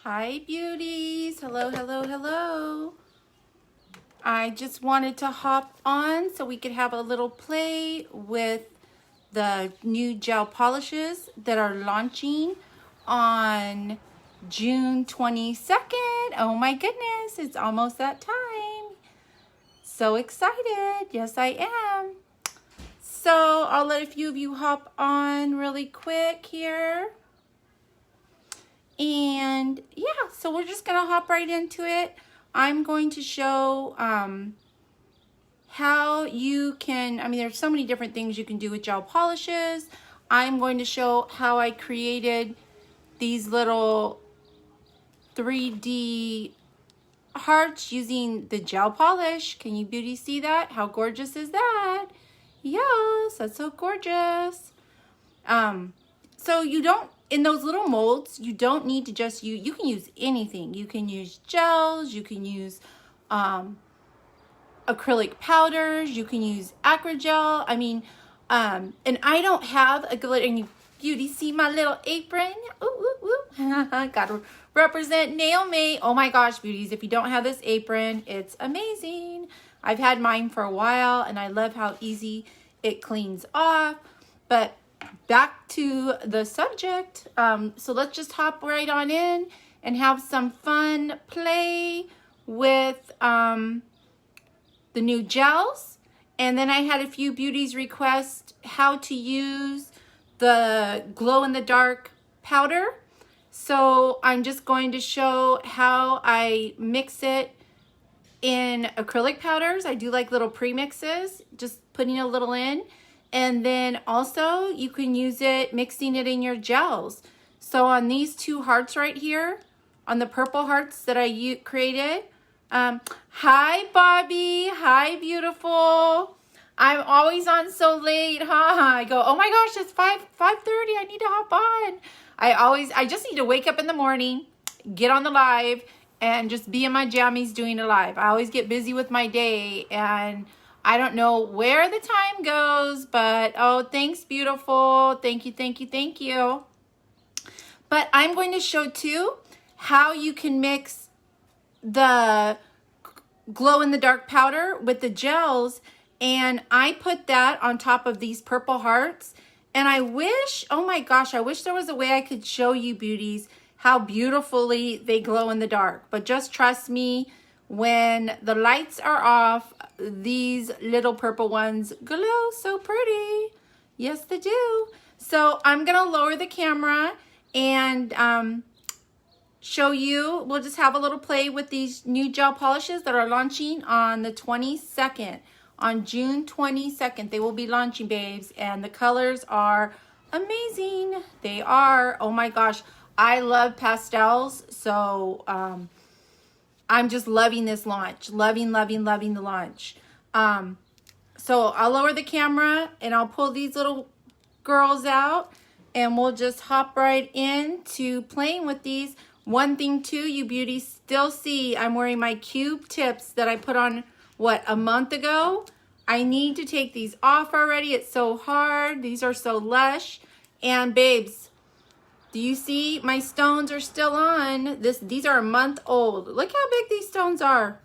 Hi beauties, hello, hello, hello. I just wanted to hop on so we could have a little play with the new gel polishes that are launching on June 22nd. Oh my goodness, it's almost that time. So excited, yes I am. So I'll let a few of you hop on really quick here. And yeah, so we're just gonna hop right into it. I'm going to show how you can, there's so many different things you can do with gel polishes. I'm going to show how I created these little 3D hearts using the gel polish. Can you beauty see that? How gorgeous is that? Yes, that's so gorgeous. So you don't, in those little molds, you don't need to just use, you can use anything. You can use gels, you can use acrylic powders, you can use acrygel. And I don't have a glitter, and you beauty see my little apron. Ooh, ooh, ooh. Gotta represent Nail Mate. Oh my gosh, beauties, if you don't have this apron, it's amazing. I've had mine for a while and I love how easy it cleans off. But back to the subject. So let's just hop right on in and have some fun play with the new gels. And then I had a few beauties request how to use the glow in the dark powder. So I'm just going to show how I mix it in acrylic powders. I do like little premixes, just putting a little in. And then also you can use it, mixing it in your gels. So on these two hearts right here, on the purple hearts that I created, hi Bobby, hi beautiful. I'm always on so late, huh? I go, oh my gosh, it's 5:30, I need to hop on. I just need to wake up in the morning, get on the live, and just be in my jammies doing a live. I always get busy with my day, and I don't know where the time goes, but oh, thanks, beautiful. Thank you, thank you, thank you. But I'm going to show too how you can mix the glow in the dark powder with the gels. And I put that on top of these purple hearts. And I wish, oh my gosh, I wish there was a way I could show you beauties how beautifully they glow in the dark. But just trust me, when the lights are off, these little purple ones glow so pretty. Yes, they do. So I'm gonna lower the camera and show you. We'll just have a little play with these new gel polishes that are launching on the 22nd. On June 22nd, they will be launching, babes. And the colors are amazing. They are. Oh my gosh. I love pastels. So I'm just loving this launch. Loving, loving, loving the launch. So I'll lower the camera and I'll pull these little girls out. And we'll just hop right into playing with these. One thing too, you beauties still see I'm wearing my cube tips that I put on, what, a month ago? I need to take these off already. It's so hard. These are so lush. And babes, do you see my stones are still on? These are a month old. Look how big these stones are.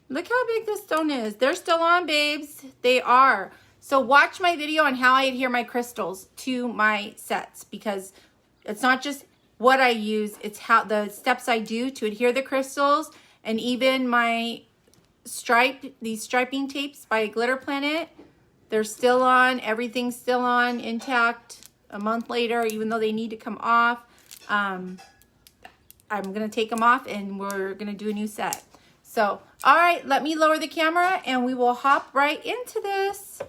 Look how big this stone is. They're still on, babes. They are. So watch my video on how I adhere my crystals to my sets, because it's not just what I use, it's how the steps I do to adhere the crystals. And even my these striping tapes by Glitter Planet, they're still on. Everything's still on, intact a month later, even though they need to come off. I'm gonna take them off and we're gonna do a new set. So, all right, let me lower the camera and we will hop right into this.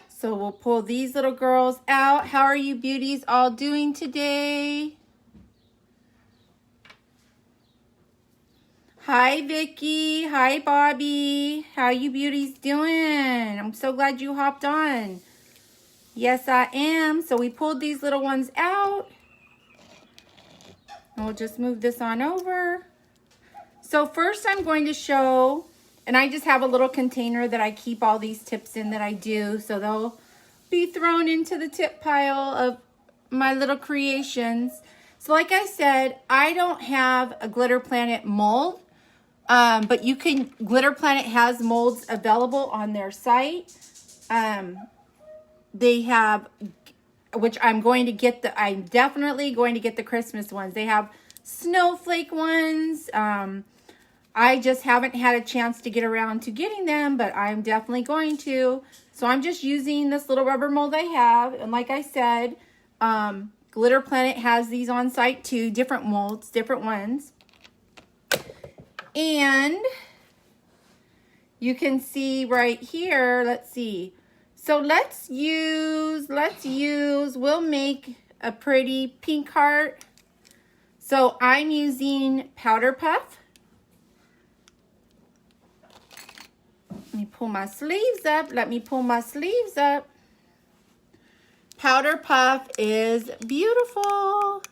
So we'll pull these little girls out. How are you beauties all doing today? Hi, Vicky. Hi, Bobby. How you beauties doing? I'm so glad you hopped on. Yes, I am. So we pulled these little ones out. And we'll just move this on over. So first I'm going to show, and I just have a little container that I keep all these tips in that I do. So they'll be thrown into the tip pile of my little creations. So like I said, I don't have a Glitter Planet mold, but you can, Glitter Planet has molds available on their site. They have, which I'm going to get I'm definitely going to get the Christmas ones. They have snowflake ones. I just haven't had a chance to get around to getting them, but I'm definitely going to. So I'm just using this little rubber mold I have. And like I said, Glitter Planet has these on site too, different molds, different ones. And you can see right here, let's see. So we'll make a pretty pink heart. So I'm using Powder Puff. Let me pull my sleeves up. Powder Puff is beautiful.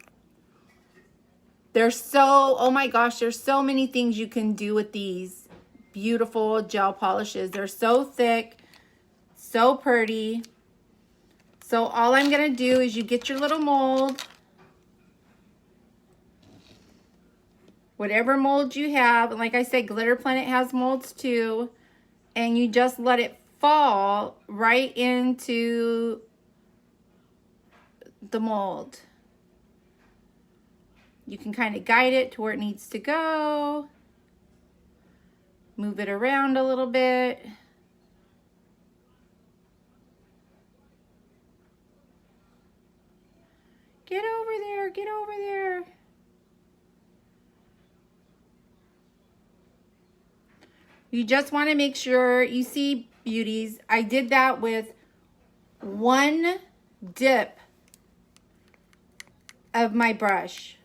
Oh my gosh, there's so many things you can do with these beautiful gel polishes. They're so thick, so pretty. So all I'm gonna do is you get your little mold, whatever mold you have, and like I said, Glitter Planet has molds too, and you just let it fall right into the mold. You can kind of guide it to where it needs to go. Move it around a little bit. Get over there, get over there. You just want to make sure, you see, beauties, I did that with one dip of my brush,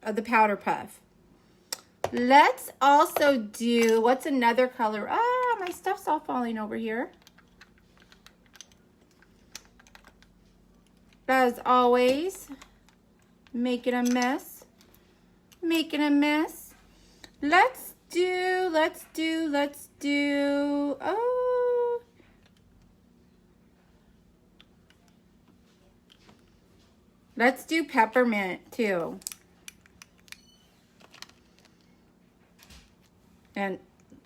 of the Powder Puff. Let's also do, what's another color? Ah, my stuff's all falling over here. As always, making a mess. Let's do, oh. Let's do peppermint too. And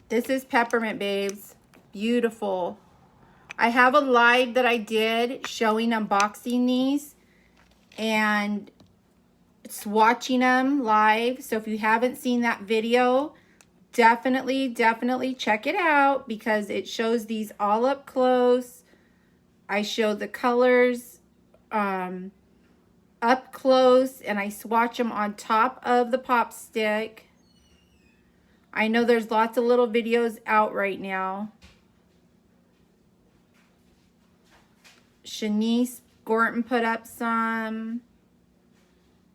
this is peppermint, babes. Beautiful. I have a live that I did showing unboxing these and swatching them live. So if you haven't seen that video, definitely check it out because it shows these all up close. I show the colors up close and I swatch them on top of the pop stick. I know there's lots of little videos out right now. Shanice Gorton put up some.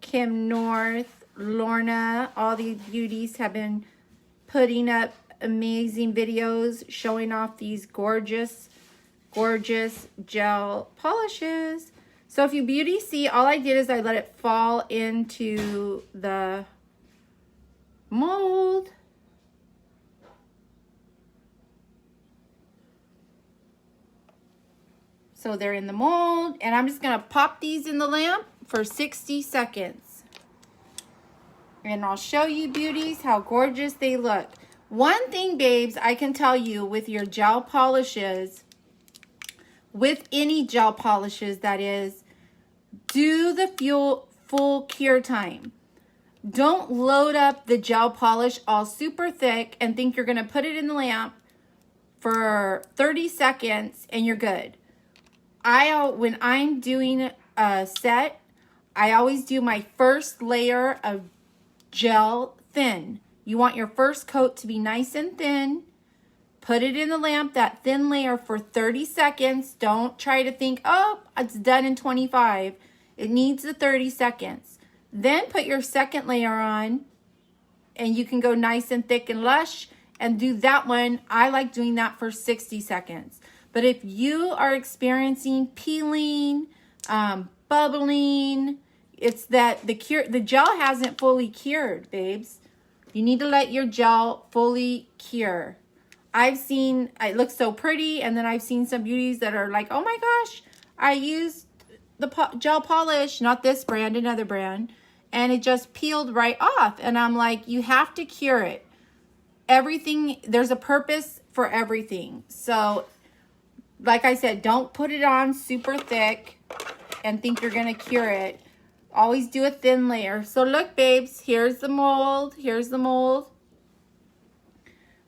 Kim North, Lorna, all these beauties have been putting up amazing videos showing off these gorgeous gel polishes. So if you beauties see, all I did is I let it fall into the mold. So they're in the mold, and I'm just gonna pop these in the lamp for 60 seconds. And I'll show you, beauties, how gorgeous they look. One thing, babes, I can tell you with your gel polishes, with any gel polishes that is, do the full cure time. Don't load up the gel polish all super thick and think you're gonna put it in the lamp for 30 seconds and you're good. When I'm doing a set, I always do my first layer of gel thin. You want your first coat to be nice and thin. Put it in the lamp, that thin layer, for 30 seconds. Don't try to think, oh, it's done in 25. It needs the 30 seconds. Then put your second layer on, and you can go nice and thick and lush and do that one. I like doing that for 60 seconds. But if you are experiencing peeling, bubbling, it's that the gel hasn't fully cured, babes. You need to let your gel fully cure. I've seen, it looks so pretty, and then I've seen some beauties that are like, oh my gosh, I used the gel polish, not this brand, another brand, and it just peeled right off. And I'm like, you have to cure it. Everything, there's a purpose for everything. So, like I said, don't put it on super thick and think you're gonna cure it. Always do a thin layer. So look, babes, here's the mold. Here's the mold.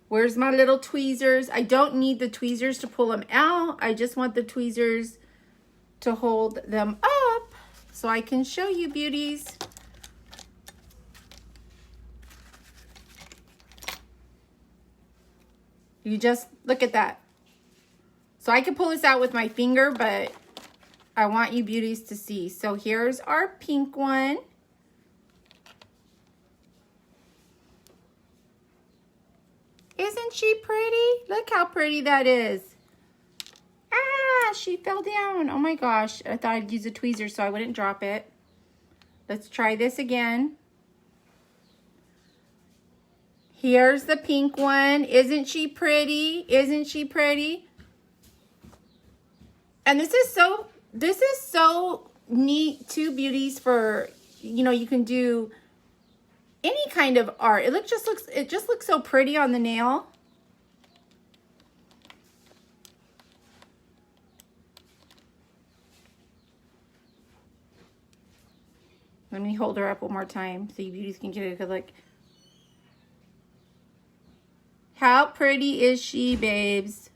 Where's my little tweezers? I don't need the tweezers to pull them out. I just want the tweezers to hold them up so I can show you, beauties. You just look at that. So I can pull this out with my finger, but I want you beauties to see. So here's our pink one. Isn't she pretty? Look how pretty that is. Ah, she fell down. Oh my gosh. I thought I'd use a tweezer so I wouldn't drop it. Let's try this again. Here's the pink one. Isn't she pretty? Isn't she pretty? And this is so neat too, beauties, for, you know, you can do any kind of art. It just looks so pretty on the nail. Let me hold her up one more time so you beauties can get a good look. How pretty is she, babes?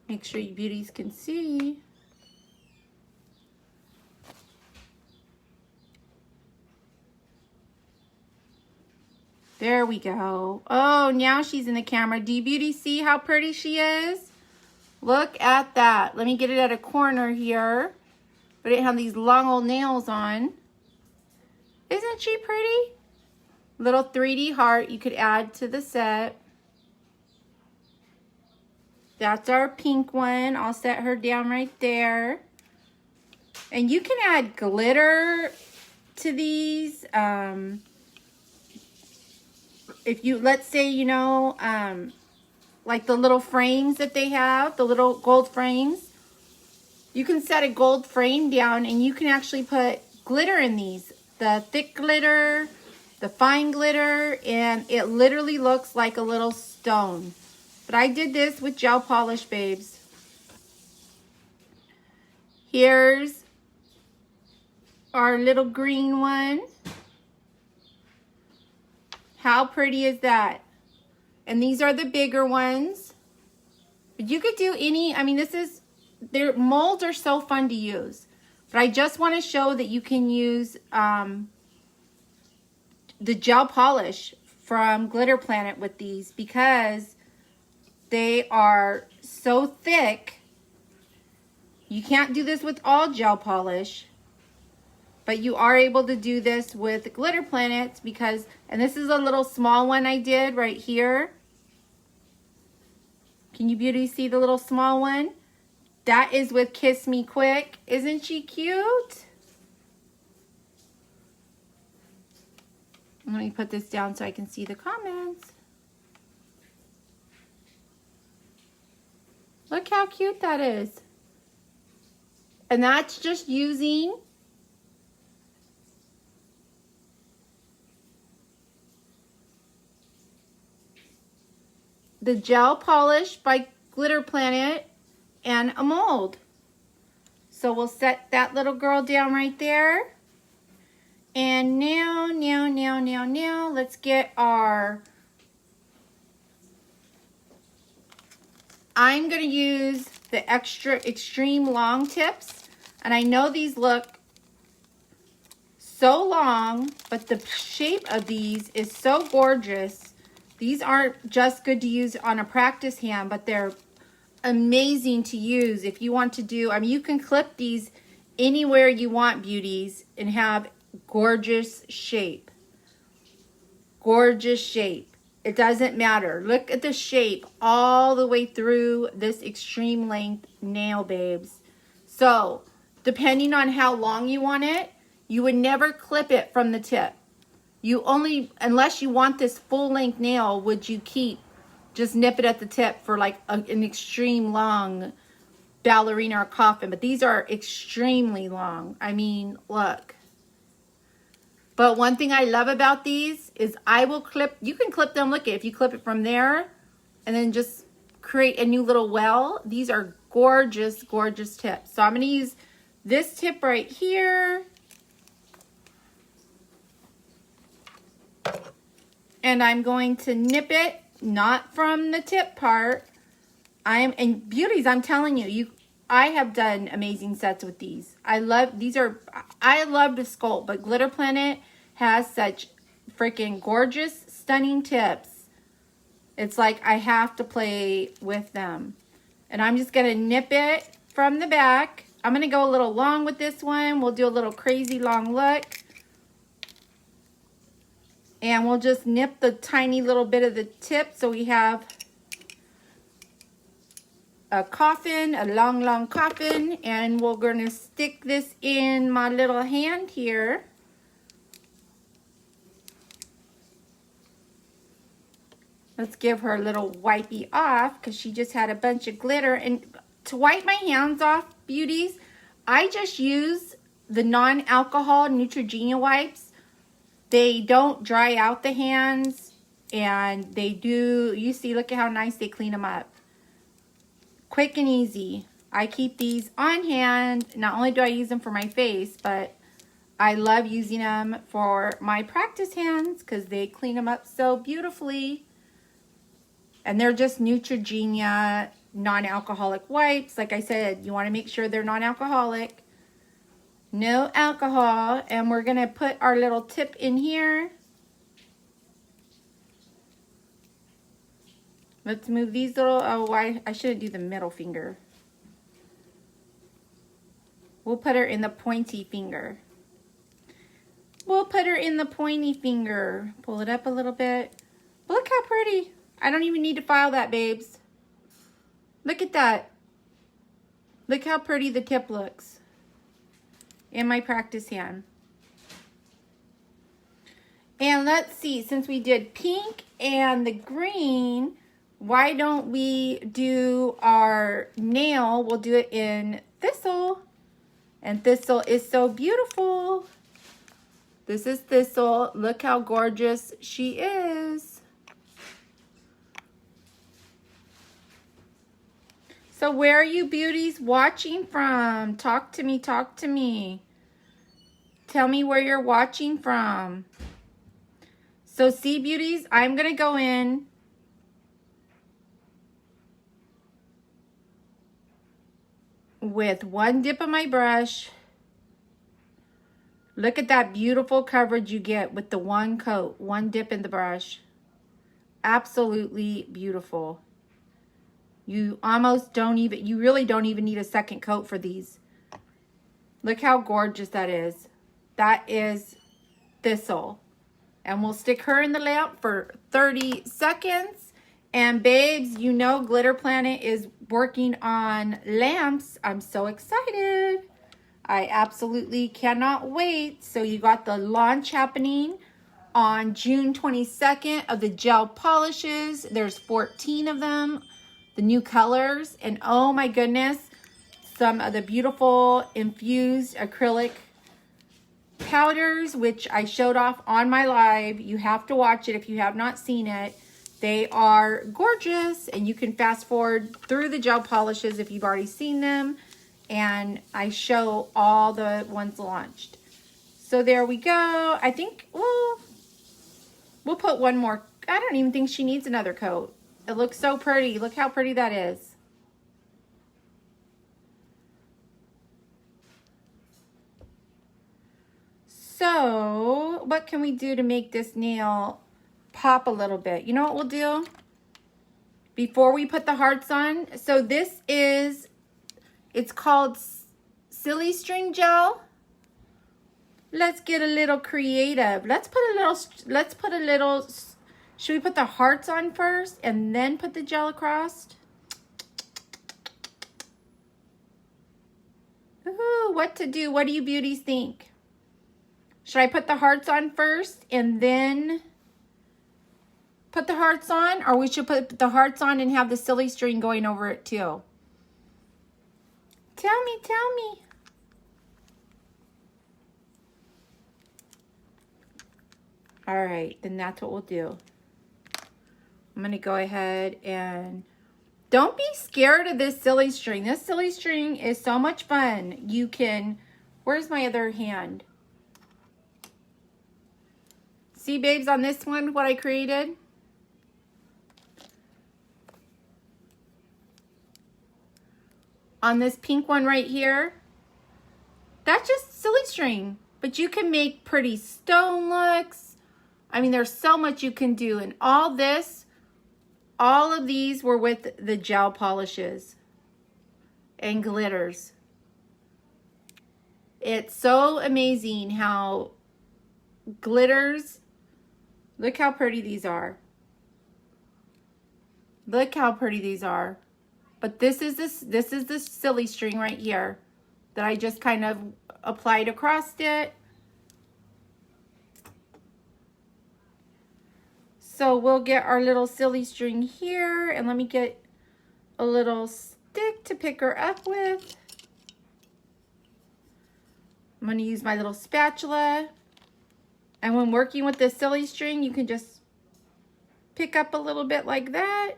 Make sure you beauties can see. There we go. Oh, now she's in the camera. Do you beauties see how pretty she is? Look at that. Let me get it at a corner here. But it have these long old nails on. Isn't she pretty? Little 3D heart you could add to the set. That's our pink one. I'll set her down right there. And you can add glitter to these. If you, let's say, you know, like the little frames that they have, the little gold frames. You can set a gold frame down and you can actually put glitter in these. The thick glitter, the fine glitter, and it literally looks like a little stone. But I did this with gel polish, babes. Here's our little green one. How pretty is that? And these are the bigger ones. But you could do any, I mean, their molds are so fun to use. But I just want to show that you can use the gel polish from Glitter Planet with these because they are so thick. You can't do this with all gel polish, but you are able to do this with Glitter Planets because, and this is a little small one I did right here. Can you beauties see the little small one? That is with Kiss Me Quick. Isn't she cute? Let me put this down so I can see the comments. Look how cute that is. And that's just using the gel polish by Glitter Planet and a mold. So we'll set that little girl down right there. And now, let's get our, I'm going to use the extreme long tips. And I know these look so long, but the shape of these is so gorgeous. These aren't just good to use on a practice hand, but they're amazing to use if you want to do, I mean, you can clip these anywhere you want, beauties, and have gorgeous shape. Gorgeous shape. It doesn't matter. Look at the shape all the way through this extreme length nail, babes. So depending on how long you want it, you would never clip it from the tip. You only, unless you want this full length nail, would you just nip it at the tip for like an extreme long ballerina or coffin. But these are extremely long. I mean, look. But one thing I love about these is I will clip, you can clip them, look, if you clip it from there and then just create a new little well. These are gorgeous, gorgeous tips. So I'm going to use this tip right here. And I'm going to nip it, not from the tip part. And beauties, I'm telling you, I have done amazing sets with these. I love to sculpt, but Glitter Planet has such freaking gorgeous, stunning tips. It's like I have to play with them. And I'm just gonna nip it from the back. I'm gonna go a little long with this one. We'll do a little crazy long look. And we'll just nip the tiny little bit of the tip so we have a coffin, a long, long coffin. And we're going to stick this in my little hand here. Let's give her a little wipey off because she just had a bunch of glitter. And to wipe my hands off, beauties, I just use the non-alcohol Neutrogena wipes. They don't dry out the hands, and they do, you see, look at how nice they clean them up. Quick and easy. I keep these on hand. Not only do I use them for my face, but I love using them for my practice hands because they clean them up so beautifully. And they're just Neutrogena non-alcoholic wipes. Like I said, you want to make sure they're non-alcoholic. No alcohol. And we're going to put our little tip in here. Let's move these little, oh, I shouldn't do the middle finger. We'll put her in the pointy finger. We'll put her in the pointy finger. Pull it up a little bit. Look how pretty. I don't even need to file that, babes. Look at that. Look how pretty the tip looks in my practice hand. And let's see, since we did pink and the green, why don't we do our nail? We'll do it in Thistle. And Thistle is so beautiful. This is Thistle. Look how gorgeous she is. So where are you beauties watching from? Talk to me, talk to me. Tell me where you're watching from. So see, beauties, I'm going to go in with one dip of my brush. Look at that beautiful coverage you get with the one coat, one dip in the brush. Absolutely beautiful. You almost don't even, you really don't even need a second coat for these. Look how gorgeous that is. That is Thistle. And we'll stick her in the lamp for 30 seconds. And babes, you know Glitter Planet is working on lamps. I'm so excited. I absolutely cannot wait. So you got the launch happening on June 22nd of the gel polishes. There's 14 of them. The new colors, and oh my goodness, some of the beautiful infused acrylic powders, which I showed off on my live. You have to watch it if you have not seen it. They are gorgeous, and you can fast forward through the gel polishes if you've already seen them, and I show all the ones launched. So there we go. I think we'll put one more. I don't even think she needs another coat. It looks so pretty. Look how pretty that is. So, what can we do to make this nail pop a little bit? You know what we'll do? Before we put the hearts on. So this is, it's called Silly String Gel. Let's get a little creative. Let's put a little, should we put the hearts on first and then put the gel across? Ooh, what to do? What do you beauties think? Should I put the hearts on first and then put the hearts on? Or we should put the hearts on and have the silly string going over it too? Tell me, tell me. All right, then that's what we'll do. I'm gonna go ahead and don't be scared of this silly string. This silly string is so much fun. You can, where's my other hand? See, babes, on this one, what I created? On this pink one right here, that's just silly string. But you can make pretty stone looks. I mean, there's so much you can do. And all this, all of these were with the gel polishes and glitters. It's so amazing how glitters, look how pretty these are. Look how pretty these are. But this is the silly string right here that I just kind of applied across it. So we'll get our little silly string here, and let me get a little stick to pick her up with. I'm going to use my little spatula. And when working with this silly string, you can just pick up a little bit like that.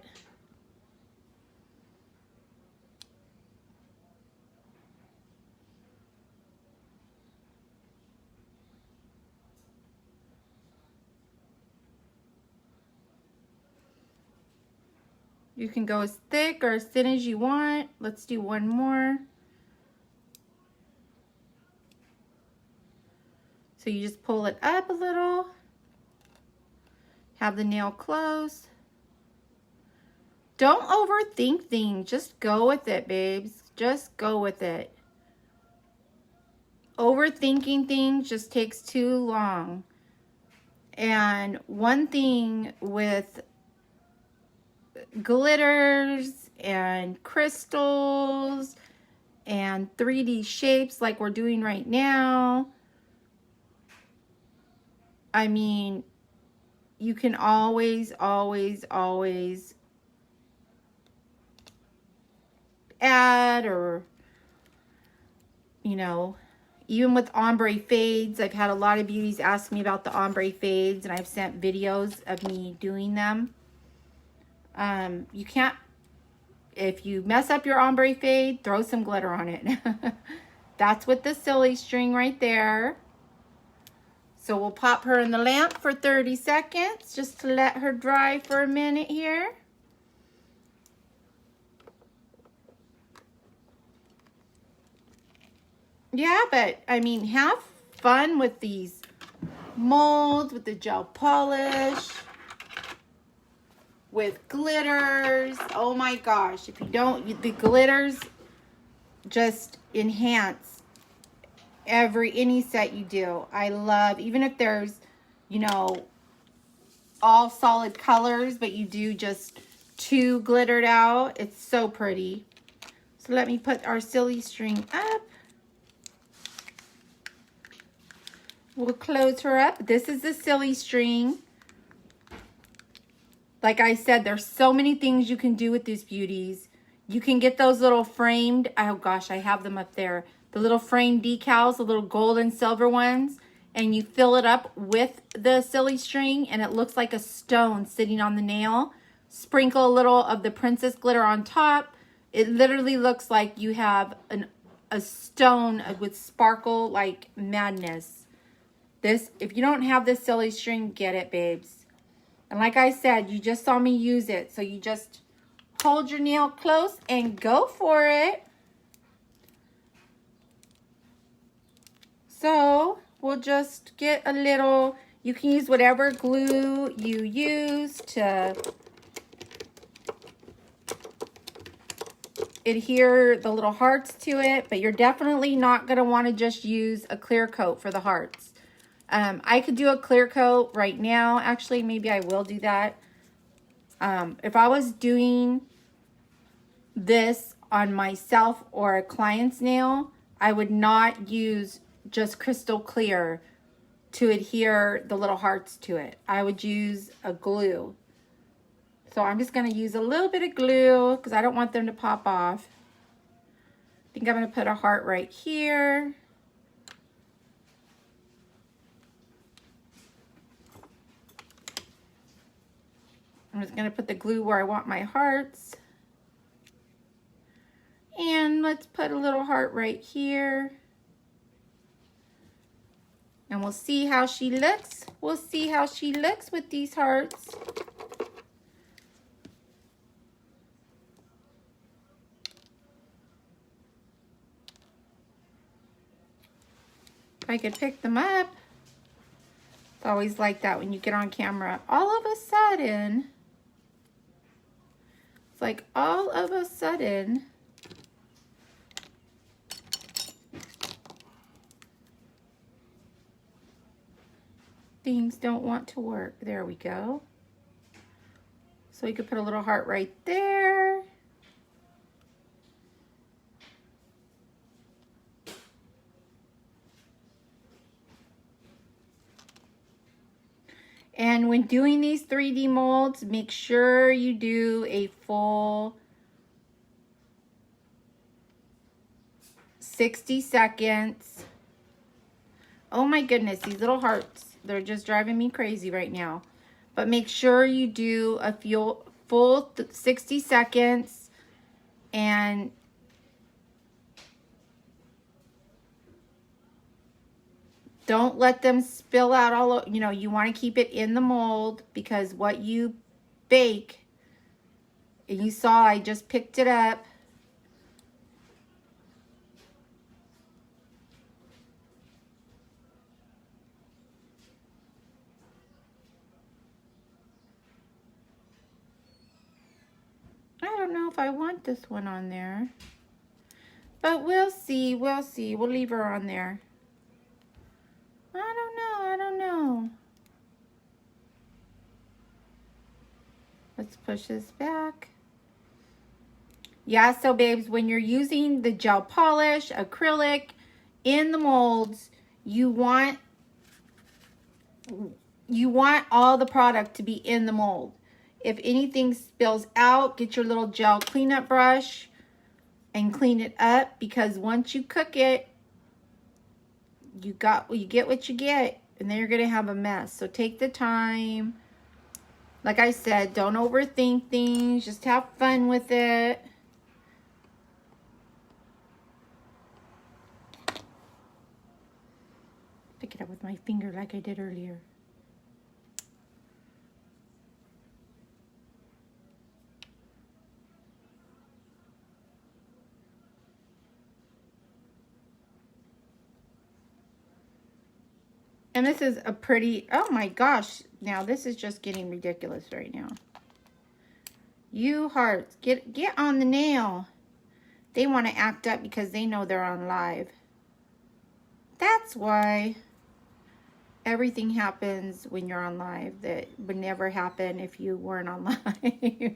You can go as thick or as thin as you want. Let's do one more. So you just pull it up a little. Have the nail close. Don't overthink things. Just go with it, babes. Just go with it. Overthinking things just takes too long. And one thing with glitters and crystals and 3D shapes like we're doing right now, I mean, you can always add, or, you know, even with ombre fades, I've had a lot of beauties ask me about the ombre fades, and I've sent videos of me doing them. You can't, if you mess up your ombre fade, throw some glitter on it. That's with the silly string right there. So we'll pop her in the lamp for 30 seconds just to let her dry for a minute here. Yeah, but I mean, have fun with these molds, with the gel polish, with glitters. Oh my gosh, if you don't, the glitters just enhance any set you do. I love, even if there's, you know, all solid colors, but you do just two glittered out, it's so pretty. So let me put our silly string up. We'll close her up. This is the silly string. Like I said, there's so many things you can do with these beauties. You can get those little framed, oh gosh, I have them up there. The little framed decals, the little gold and silver ones, and you fill it up with the silly string and it looks like a stone sitting on the nail. Sprinkle a little of the princess glitter on top. It literally looks like you have a stone with sparkle like madness. This, if you don't have this silly string, get it, babes. And like I said, you just saw me use it. So you just hold your nail close and go for it. So we'll just get a little, you can use whatever glue you use to adhere the little hearts to it, but you're definitely not going to want to just use a clear coat for the hearts. I could do a clear coat right now. Actually, maybe I will do that. If I was doing this on myself or a client's nail, I would not use just crystal clear to adhere the little hearts to it. I would use a glue. So I'm just going to use a little bit of glue because I don't want them to pop off. I think I'm going to put a heart right here. I'm just going to put the glue where I want my hearts. And let's put a little heart right here. And we'll see how she looks. We'll see how she looks with these hearts. If I could pick them up. It's always like that when you get on camera. All of a sudden, it's like all of a sudden, things don't want to work. There we go. So we could put a little heart right there. And when doing these 3D molds, make sure you do a full 60 seconds. Oh my goodness, these little hearts, they're just driving me crazy right now. But make sure you do a full 60 seconds and don't let them spill out all over. You know, you want to keep it in the mold because what you bake, and you saw I just picked it up. I don't know if I want this one on there, but we'll see, we'll see. We'll leave her on there. I don't know. Let's push this back. Yeah, so babes, when you're using the gel polish, acrylic in the molds, you want all the product to be in the mold. If anything spills out, get your little gel cleanup brush and clean it up, because once you cook it, you get what you get, and then you're going to have a mess. So take the time. Like I said, don't overthink things. Just have fun with it. Pick it up with my finger like I did earlier. And this is a pretty, oh my gosh, now this is just getting ridiculous right now. You hearts, get on the nail. They want to act up because they know they're on live. That's why everything happens when you're on live that would never happen if you weren't on live.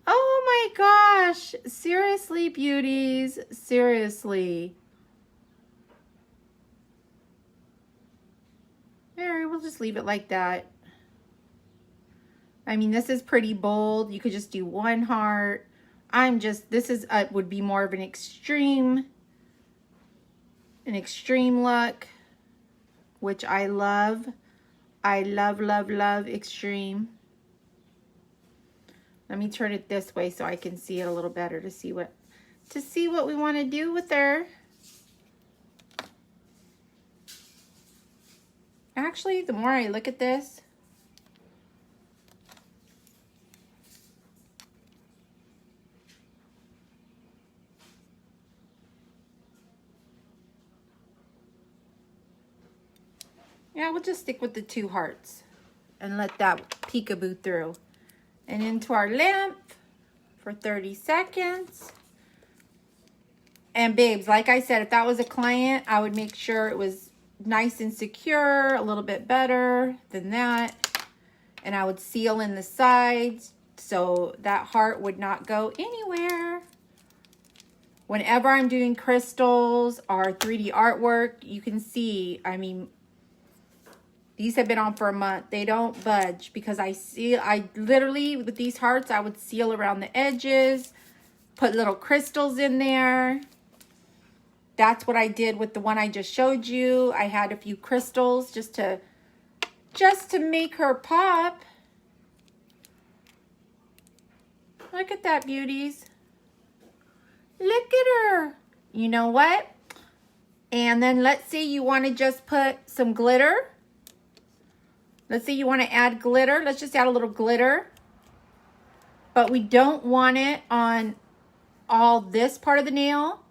Oh my gosh, seriously, beauties, seriously. There, we'll just leave it like that. I mean, this is pretty bold. You could just do one heart. This is would be more of an extreme look, which I love. I love, love, love extreme. Let me turn it this way so I can see it a little better to see what we want to do with her. Actually, the more I look at this, yeah, we'll just stick with the 2 hearts and let that peekaboo through. And into our lamp for 30 seconds. And babes, like I said, if that was a client, I would make sure it was nice and secure, a little bit better than that. And I would seal in the sides so that heart would not go anywhere. whenever I'm doing crystals or 3D artwork, you can see, I mean, these have been on for a month. They don't budge because I literally, with these hearts, I would seal around the edges, put little crystals in there. That's what I did with the one I just showed you. I had a few crystals just to make her pop. Look at that, beauties. Look at her. You know what? And then let's say you want to just put some glitter. Let's say you want to add glitter. Let's just add a little glitter. But we don't want it on all this part of the nail.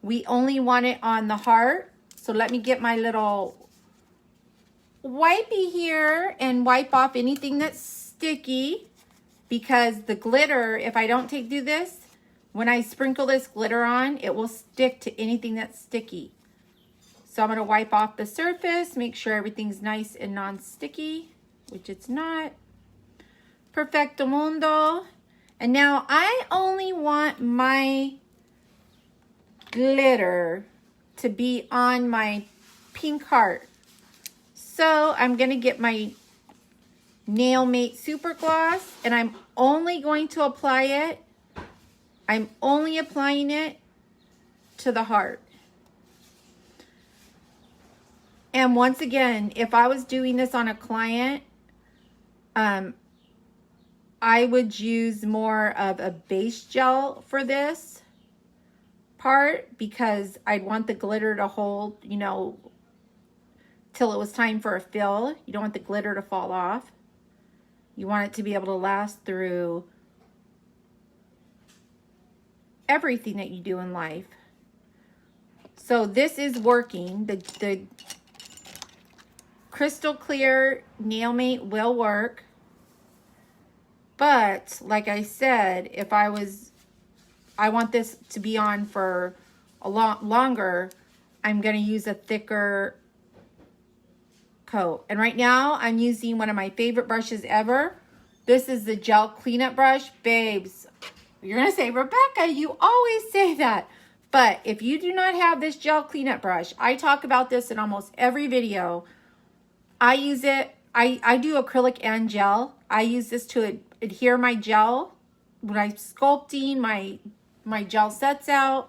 We only want it on the heart. So let me get my little wipey here and wipe off anything that's sticky. Because the glitter, if I don't do this, when I sprinkle this glitter on, it will stick to anything that's sticky. So I'm going to wipe off the surface, make sure everything's nice and non-sticky, which it's not. Perfecto mundo. And now I only want my glitter to be on my pink heart. So I'm going to get my Nail Mate Super Gloss, and I'm only going to apply it. I'm only applying it to the heart. And once again, if I was doing this on a client, I would use more of a base gel for this part because I'd want the glitter to hold, you know, till it was time for a fill. You don't want the glitter to fall off. You want it to be able to last through everything that you do in life. So this is working. The crystal clear Nail Mate will work. But like I said, if I want this to be on for a lot longer, I'm going to use a thicker coat. And right now I'm using one of my favorite brushes ever. This is the gel cleanup brush. Babes, you're gonna say, Rebecca, you always say that. But if you do not have this gel cleanup brush, I talk about this in almost every video. I use it, I do acrylic and gel. I use this to adhere my gel when I'm sculpting, my gel sets out.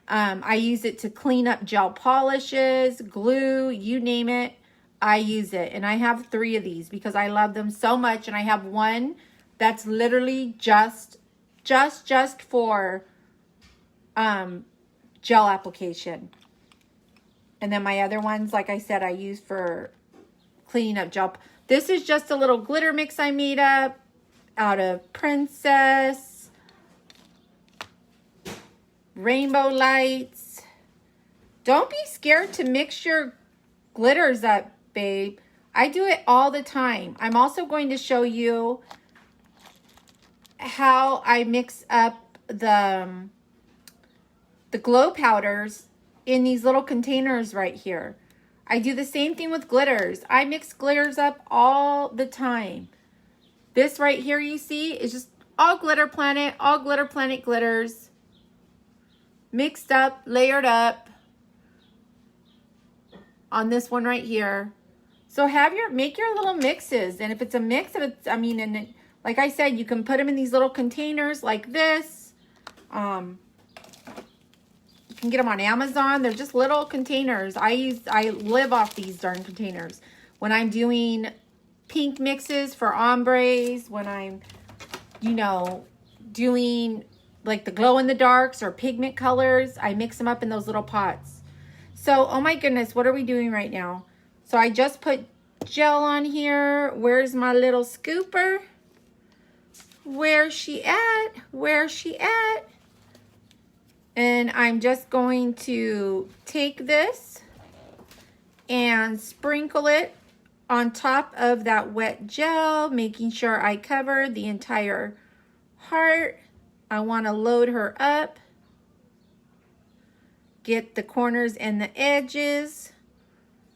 I use it to clean up gel polishes, glue, you name it. I use it, and I have 3 of these because I love them so much. And I have one that's literally just for gel application, and then my other ones, like I said, I use for cleaning up gel. This is just a little glitter mix I made up out of Princess, Rainbow Lights. Don't be scared to mix your glitters up, babe. I do it all the time. I'm also going to show you how I mix up the glow powders in these little containers right here. I do the same thing with glitters. I mix glitters up all the time. This right here you see is just all Glitter Planet glitters. Mixed up, layered up on this one right here. So make your little mixes. And if it's a mix, like I said, you can put them in these little containers like this. You can get them on Amazon. They're just little containers. I live off these darn containers. When I'm doing pink mixes for ombres, when I'm, doing like the glow in the darks or pigment colors, I mix them up in those little pots. So, oh my goodness, what are we doing right now? So I just put gel on here. Where's my little scooper? Where's she at? Where's she at? And I'm just going to take this and sprinkle it on top of that wet gel, making sure I cover the entire heart. I want to load her up. Get the corners and the edges.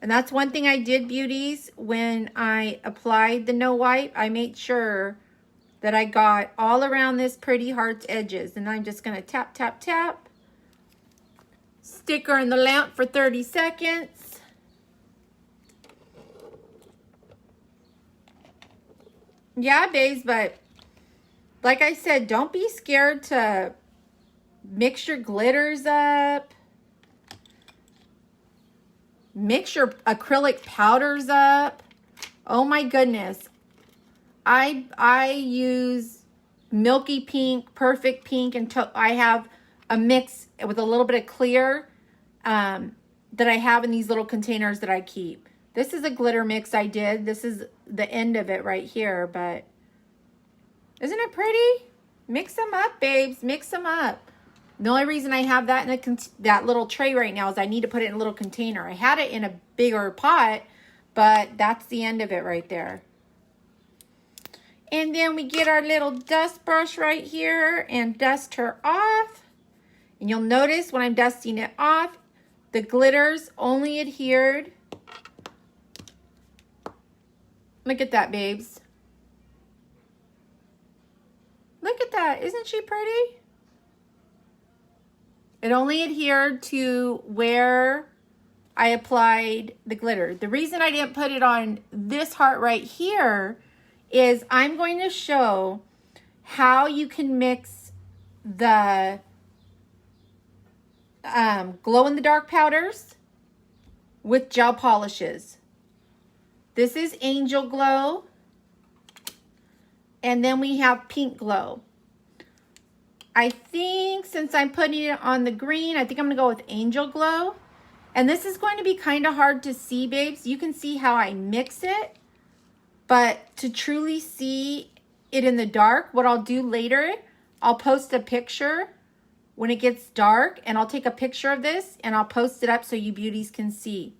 And that's one thing I did, beauties, when I applied the no wipe. I made sure that I got all around this pretty heart's edges. And I'm just going to tap, tap, tap Stick her in the lamp for 30 seconds. Yeah, babes, but like I said, don't be scared to mix your glitters up. Mix your acrylic powders up. Oh my goodness. I use milky pink, perfect pink, and I have a mix with a little bit of clear that I have in these little containers that I keep. This is a glitter mix I did. This is the end of it right here, but isn't it pretty? Mix them up, babes. Mix them up. The only reason I have that in that little tray right now is I need to put it in a little container. I had it in a bigger pot, but that's the end of it right there. And then we get our little dust brush right here and dust her off. And you'll notice when I'm dusting it off, the glitters only adhered. Look at that, babes. Look at that. Isn't she pretty? It only adhered to where I applied the glitter. The reason I didn't put it on this heart right here is I'm going to show how you can mix the glow-in-the-dark powders with gel polishes. This is Angel Glow. And then we have Pink Glow. I think since I'm putting it on the green, I think I'm going to go with Angel Glow. And this is going to be kind of hard to see, babes. You can see how I mix it. But to truly see it in the dark, what I'll do later, I'll post a picture when it gets dark. And I'll take a picture of this and I'll post it up so you beauties can see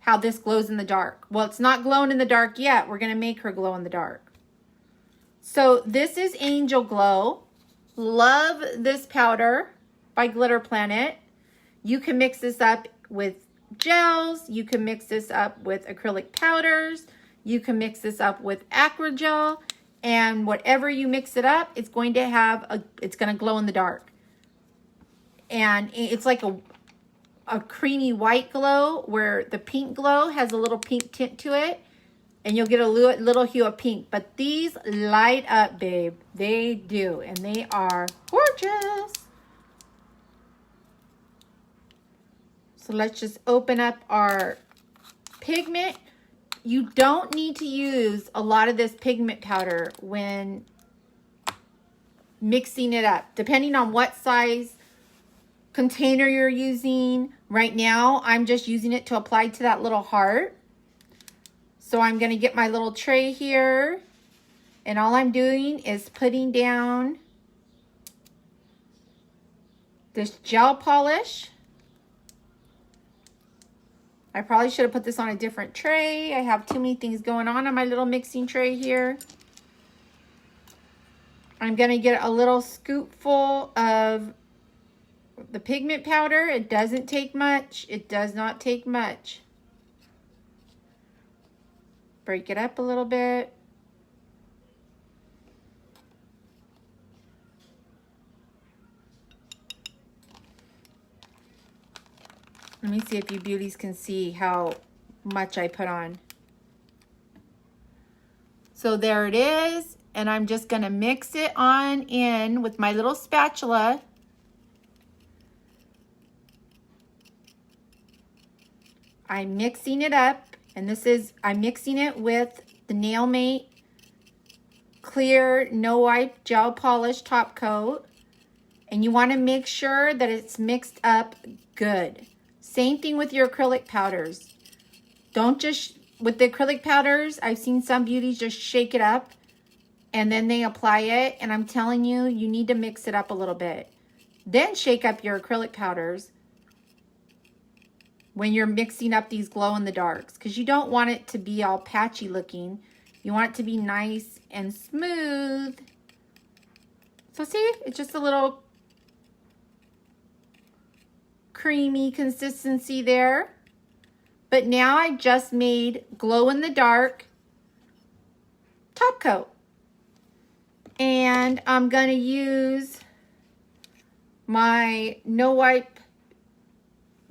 how this glows in the dark. Well, it's not glowing in the dark yet. We're going to make her glow in the dark. So this is Angel Glow. Love this powder by Glitter Planet. You can mix this up with gels. You can mix this up with acrylic powders. You can mix this up with Acrygel. And whatever you mix it up, it's going to have it's going to glow in the dark. And it's like a creamy white glow where the pink glow has a little pink tint to it. And you'll get a little hue of pink. But these light up, babe. They do. And they are gorgeous. So let's just open up our pigment. You don't need to use a lot of this pigment powder when mixing it up. Depending on what size container you're using. Right now, I'm just using it to apply to that little heart. So I'm going to get my little tray here, and all I'm doing is putting down this gel polish. I probably should have put this on a different tray. I have too many things going on my little mixing tray here. I'm going to get a little scoopful of the pigment powder. It doesn't take much. It does not take much. Break it up a little bit. Let me see if you beauties can see how much I put on. So there it is. And I'm just going to mix it on in with my little spatula. I'm mixing it up. And this is, I'm mixing it with the Nail Mate Clear No Wipe Gel Polish Top Coat. And you want to make sure that it's mixed up good. Same thing with your acrylic powders. Don't just, with the acrylic powders, I've seen some beauties just shake it up and then they apply it. And I'm telling you, you need to mix it up a little bit. Then shake up your acrylic powders when you're mixing up these glow-in-the-darks, because you don't want it to be all patchy looking. You want it to be nice and smooth. So see, it's just a little creamy consistency there. But now I just made glow-in-the-dark top coat. And I'm going to use my No Wipe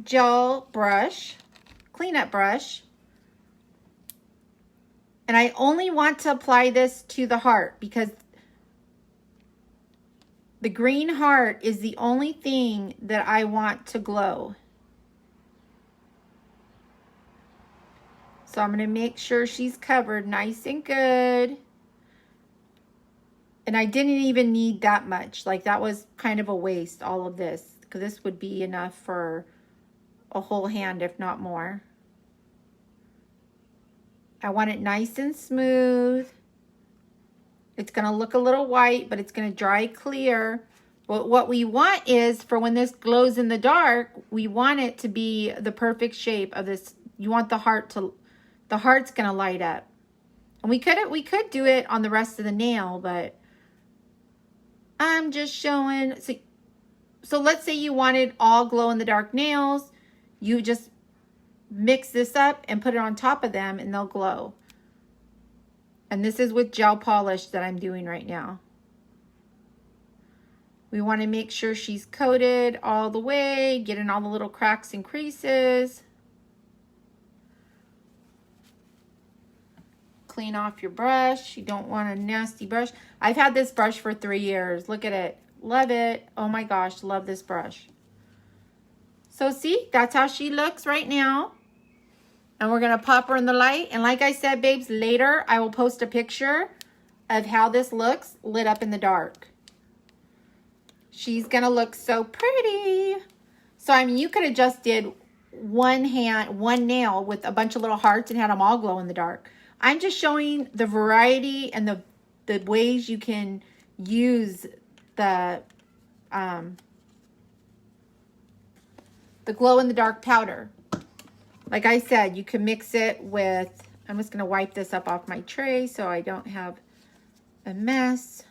gel brush, cleanup brush. And I only want to apply this to the heart because the green heart is the only thing that I want to glow. So I'm going to make sure she's covered nice and good. And I didn't even need that much. Like that was kind of a waste, all of this. Because this would be enough for a whole hand, if not more. I want it nice and smooth. It's going to look a little white, but it's going to dry clear. But what we want is, for when this glows in the dark, we want it to be the perfect shape of this. You want the heart's going to light up. And we could do it on the rest of the nail, but I'm just showing. So let's say you wanted all glow in the dark nails. You just mix this up and put it on top of them and they'll glow. And this is with gel polish that I'm doing right now. We want to make sure she's coated all the way, get in all the little cracks and creases. Clean off your brush. You don't want a nasty brush. I've had this brush for 3 years. Look at it. Love it. Oh my gosh, love this brush. So see, that's how she looks right now. And we're going to pop her in the light. And like I said, babes, later I will post a picture of how this looks lit up in the dark. She's going to look so pretty. So, I mean, you could have just did one nail with a bunch of little hearts and had them all glow in the dark. I'm just showing the variety and the ways you can use the glow in the dark powder. Like I said, you can mix it with, I'm just going to wipe this up off my tray so I don't have a mess.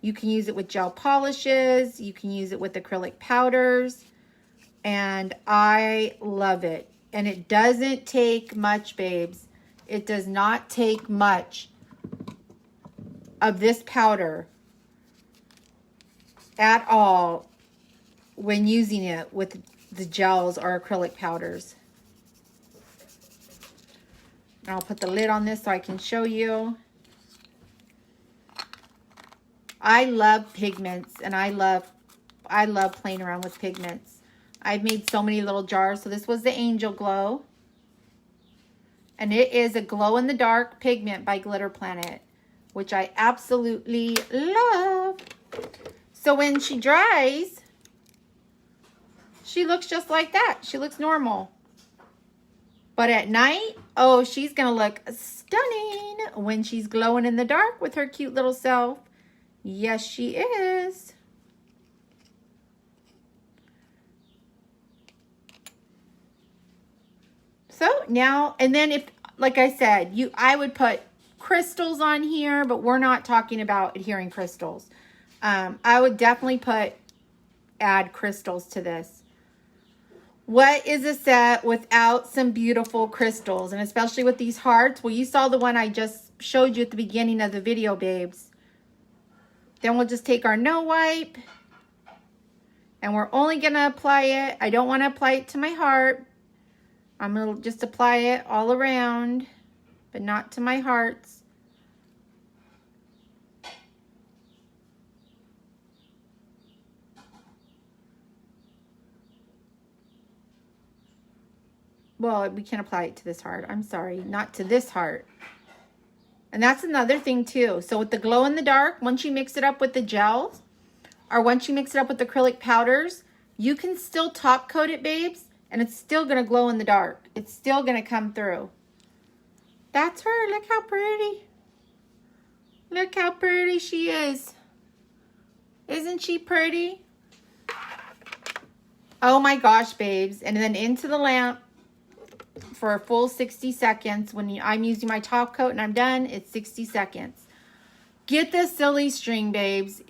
You can use it with gel polishes. You can use it with acrylic powders. And I love it. And it doesn't take much, babes. It does not take much of this powder at all when using it with the gels or acrylic powders. I'll put the lid on this so I can show you. I love pigments, and I love playing around with pigments. I've made so many little jars. So this was the Angel Glow. And it is a glow-in-the-dark pigment by Glitter Planet, which I absolutely love. So when she dries, she looks just like that. She looks normal. But at night, oh, she's going to look stunning when she's glowing in the dark with her cute little self. Yes, she is. So now, and then if, like I said, I would put crystals on here, but we're not talking about adhering crystals. I would definitely add crystals to this. What is a set without some beautiful crystals? And especially with these hearts. Well, you saw the one I just showed you at the beginning of the video, babes. Then we'll just take our no wipe. And we're only going to apply it. I don't want to apply it to my heart. I'm going to just apply it all around, but not to my hearts. Well, we can apply it to this heart. I'm sorry, not to this heart. And that's another thing too. So with the glow in the dark, once you mix it up with the gels, or once you mix it up with acrylic powders, you can still top coat it, babes, and it's still going to glow in the dark. It's still going to come through. That's her. Look how pretty. Look how pretty she is. Isn't she pretty? Oh my gosh, babes. And then into the lamp for a full 60 seconds. When I'm using my top coat and I'm done, it's 60 seconds. Get this silly string, babes.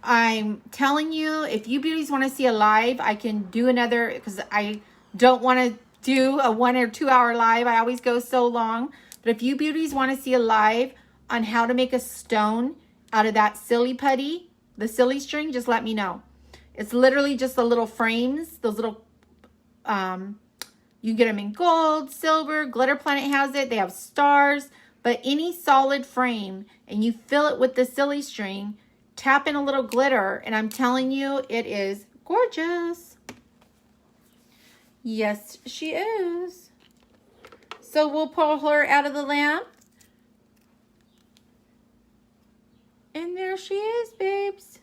I'm telling you, if you beauties want to see a live, I can do another, because I don't want to do a 1 or 2 hour live. I always go so long. But if you beauties want to see a live on how to make a stone out of that silly putty, the silly string, just let me know. It's literally just the little frames, those little You can get them in gold, silver, Glitter Planet has it. They have stars, but any solid frame, and you fill it with the silly string, tap in a little glitter, and I'm telling you, it is gorgeous. Yes, she is. So we'll pull her out of the lamp. And there she is, babes.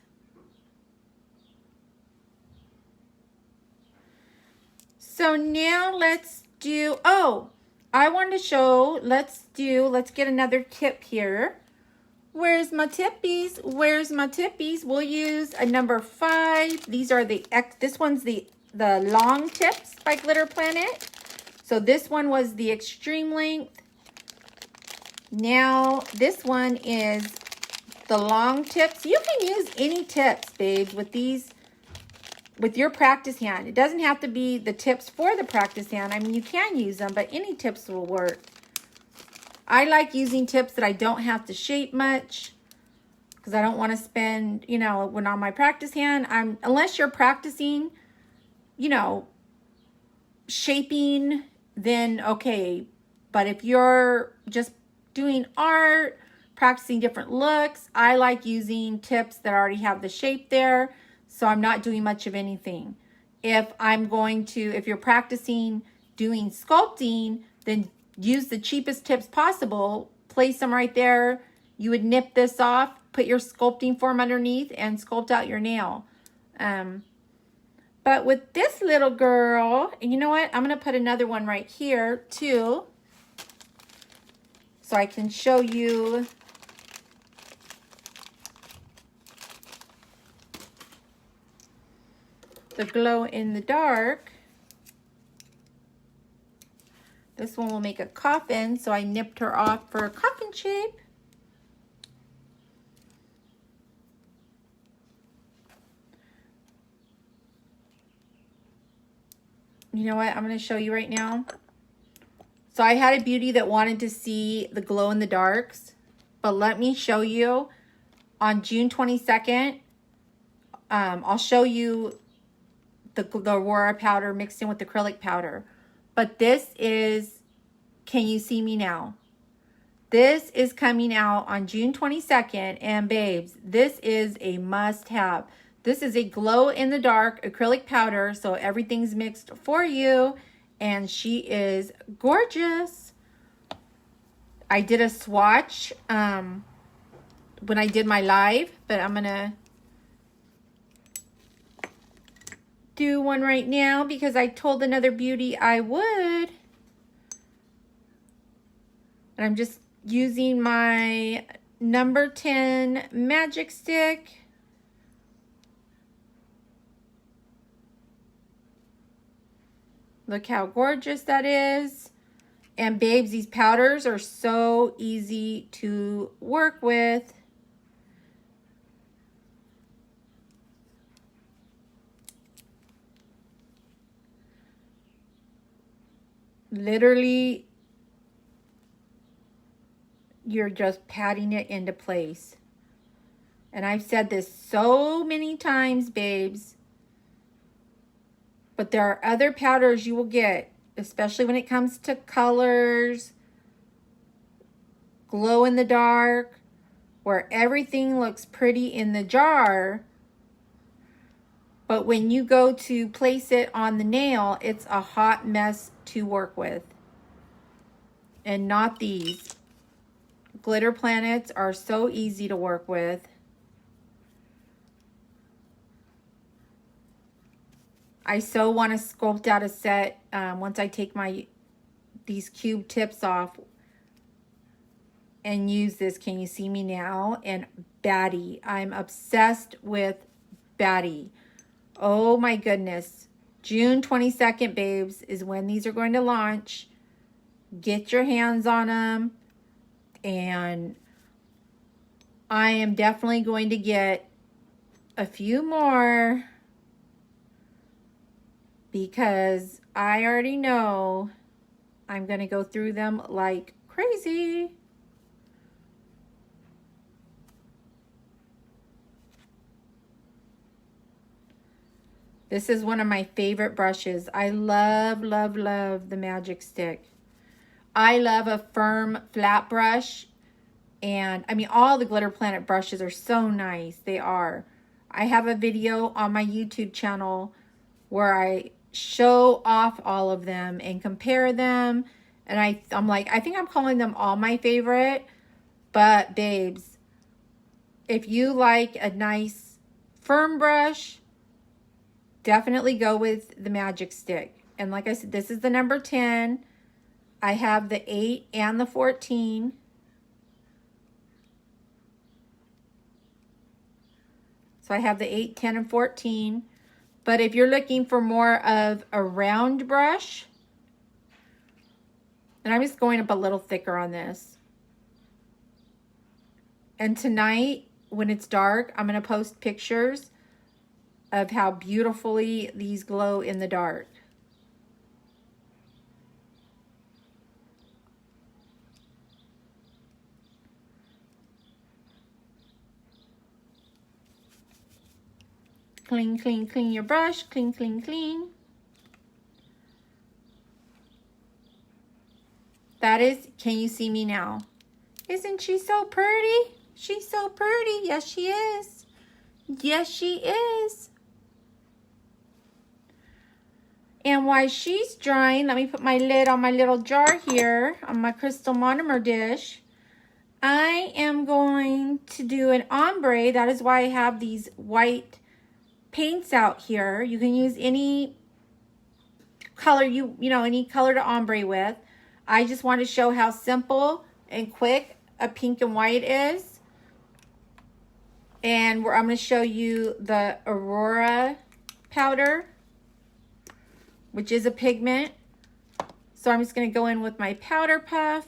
So now let's do, oh, I wanted to show, let's get another tip here. Where's my tippies? Where's my tippies? We'll use a number 5. These are this one's the long tips by Glitter Planet. So this one was the extreme length. Now this one is the long tips. You can use any tips, babes, with these, with your practice hand. It doesn't have to be the tips for the practice hand. I mean, you can use them, but any tips will work. I like using tips that I don't have to shape much because I don't want to spend, you know, when on my practice hand, unless you're practicing, you know, shaping, then okay. But if you're just doing art, practicing different looks, I like using tips that already have the shape there. So I'm not doing much of anything. If you're practicing doing sculpting, then use the cheapest tips possible. Place them right there. You would nip this off, put your sculpting form underneath, and sculpt out your nail. But with this little girl, and you know what? I'm going to put another one right here too, so I can show you the glow in the dark. This one will make a coffin, so I nipped her off for a coffin shape. You know what? I'm going to show you right now. So I had a beauty that wanted to see the glow in the darks, but let me show you. On June 22nd, I'll show you the Aurora powder mixed in with acrylic powder. But this is, can you see me now? This is coming out on June 22nd. And babes, this is a must-have. This is a glow-in-the-dark acrylic powder. So everything's mixed for you. And she is gorgeous. I did a swatch when I did my live. But I'm going to do one right now because I told another beauty I would. And I'm just using my number 10 magic stick. Look how gorgeous that is. And babes, these powders are so easy to work with. Literally, you're just patting it into place. And I've said this so many times, babes, but there are other powders you will get, especially when it comes to colors, glow in the dark, where everything looks pretty in the jar, but when you go to place it on the nail, it's a hot mess to work with. And not these. Glitter Planets are so easy to work with. I so want to sculpt out a set once I take these cube tips off and use this. Can you see me now? And Batty. I'm obsessed with Batty. Oh my goodness. June 22nd, babes, is when these are going to launch. Get your hands on them. And I am definitely going to get a few more because I already know I'm going to go through them like crazy. This is one of my favorite brushes. I love, love, love the Magic Stick. I love a firm flat brush. And I mean, all the Glitter Planet brushes are so nice. They are. I have a video on my YouTube channel where I show off all of them and compare them. And I'm like, I think I'm calling them all my favorite. But babes, if you like a nice firm brush, definitely go with the Magic Stick. And like I said, this is the number 10. I have the 8 and the 14. So I have the 8, 10, and 14. But if you're looking for more of a round brush, and I'm just going up a little thicker on this. And tonight, when it's dark, I'm going to post pictures of how beautifully these glow in the dark. Clean, clean, clean your brush. Clean, clean, clean. That is, can you see me now? Isn't she so pretty? She's so pretty. Yes, she is. Yes, she is. And while she's drying, let me put my lid on my little jar here on my crystal monomer dish. I am going to do an ombre. That is why I have these white paints out here. You can use any color any color to ombre with. I just want to show how simple and quick a pink and white is. And I'm going to show you the Aurora powder, which is a pigment. So I'm just going to go in with my powder puff.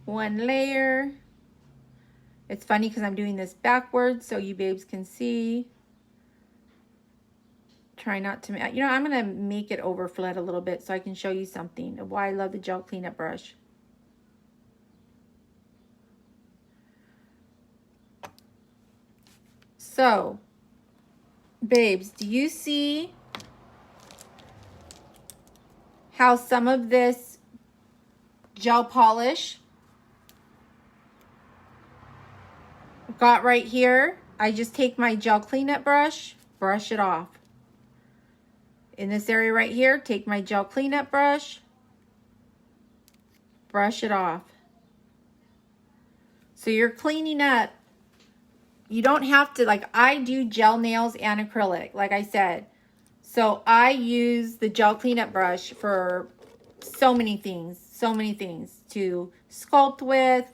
One layer. It's funny because I'm doing this backwards so you babes can see. Try not to, I'm going to make it overfled a little bit so I can show you something of why I love the gel cleanup brush. So, babes, do you see how some of this gel polish got right here? I just take my gel cleanup brush, brush it off. In this area right here, take my gel cleanup brush, brush it off. So you're cleaning up. You don't have to, like I do gel nails and acrylic, like I said. So I use the gel cleanup brush for so many things to sculpt with,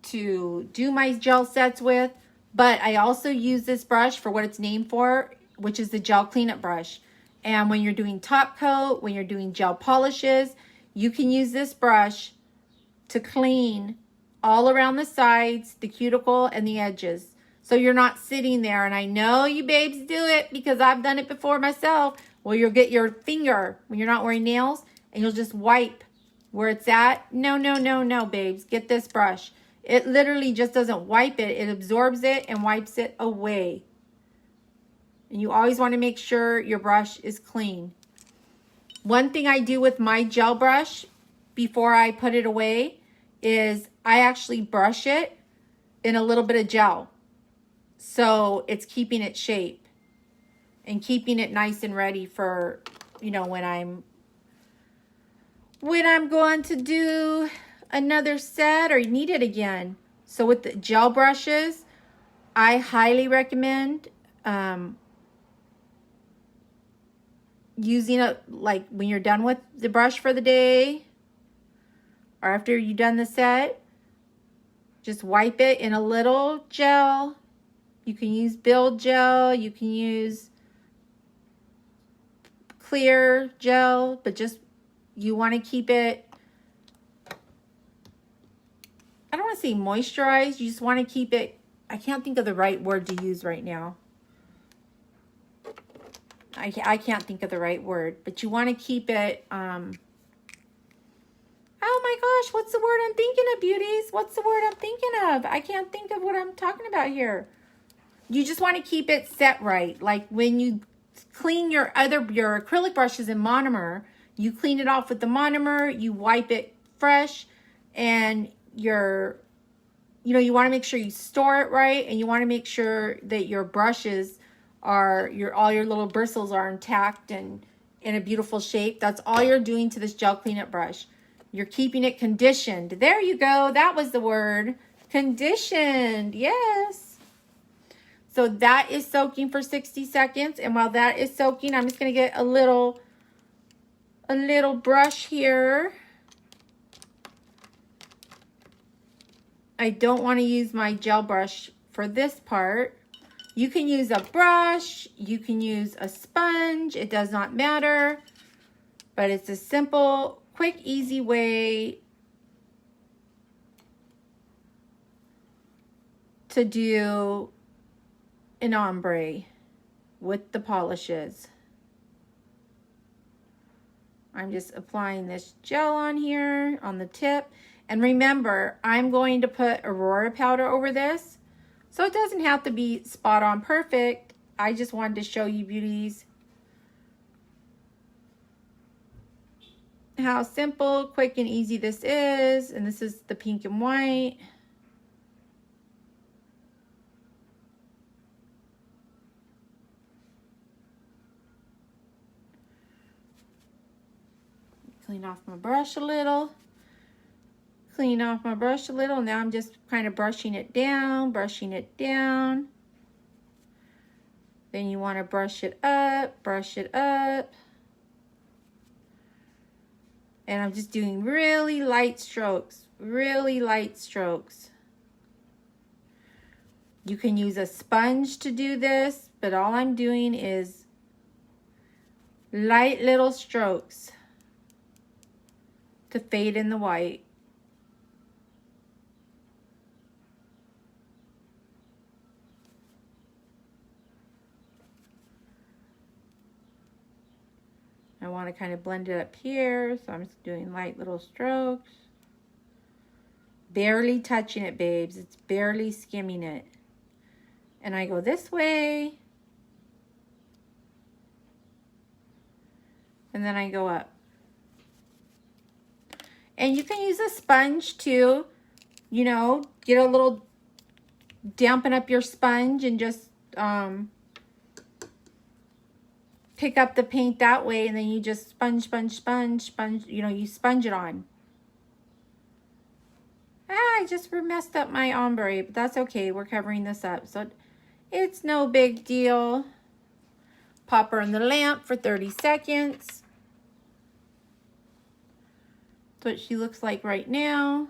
to do my gel sets with. But I also use this brush for what it's named for, which is the gel cleanup brush. And when you're doing top coat, when you're doing gel polishes, you can use this brush to clean all around the sides, the cuticle, and the edges. So you're not sitting there, and I know you babes do it because I've done it before myself, where you'll get your finger when you're not wearing nails, and you'll just wipe where it's at. No, no, no, no, babes. Get this brush. It literally just doesn't wipe it. It absorbs it and wipes it away. And you always want to make sure your brush is clean. One thing I do with my gel brush before I put it away is I actually brush it in a little bit of gel. So it's keeping its shape and keeping it nice and ready for, when I'm going to do another set or need it again. So with the gel brushes, I highly recommend using it like when you're done with the brush for the day or after you've done the set. Just wipe it in a little gel. You can use build gel, you can use clear gel, but just you want to keep it, I don't want to say moisturized, you just want to keep it, I can't think of the right word to use right now. I can't think of the right word, but you want to keep it, oh my gosh, what's the word I'm thinking of, beauties? What's the word I'm thinking of? I can't think of what I'm talking about here. You just want to keep it set right. Like when you clean your acrylic brushes in monomer, you clean it off with the monomer, you wipe it fresh, and you want to make sure you store it right, and you want to make sure that your brushes are, all your little bristles are intact and in a beautiful shape. That's all you're doing to this gel cleanup brush. You're keeping it conditioned. There you go. That was the word. Conditioned. Yes. So that is soaking for 60 seconds. And while that is soaking, I'm just going to get a little brush here. I don't want to use my gel brush for this part. You can use a brush. You can use a sponge. It does not matter. But it's a simple, quick, easy way to do an ombre with the polishes. I'm just applying this gel on here on the tip. And remember, I'm going to put Aurora powder over this. So it doesn't have to be spot on perfect. I just wanted to show you, beauties, how simple, quick, and easy this is. And this is the pink and white. Clean off my brush a little. Clean off my brush a little. Now I'm just kind of brushing it down, brushing it down. Then you want to brush it up, brush it up. And I'm just doing really light strokes, really light strokes. You can use a sponge to do this, but all I'm doing is light little strokes to fade in the white. I want to kind of blend it up here, so I'm just doing light little strokes. Barely touching it, babes. It's barely skimming it. And I go this way. And then I go up. And you can use a sponge too. You know, get a little, dampen up your sponge and just pick up the paint that way, and then you just sponge, you know, you sponge it on. I just messed up my ombre, but that's okay. We're covering this up, so it's no big deal. Pop her in the lamp for 30 seconds. That's what she looks like right now.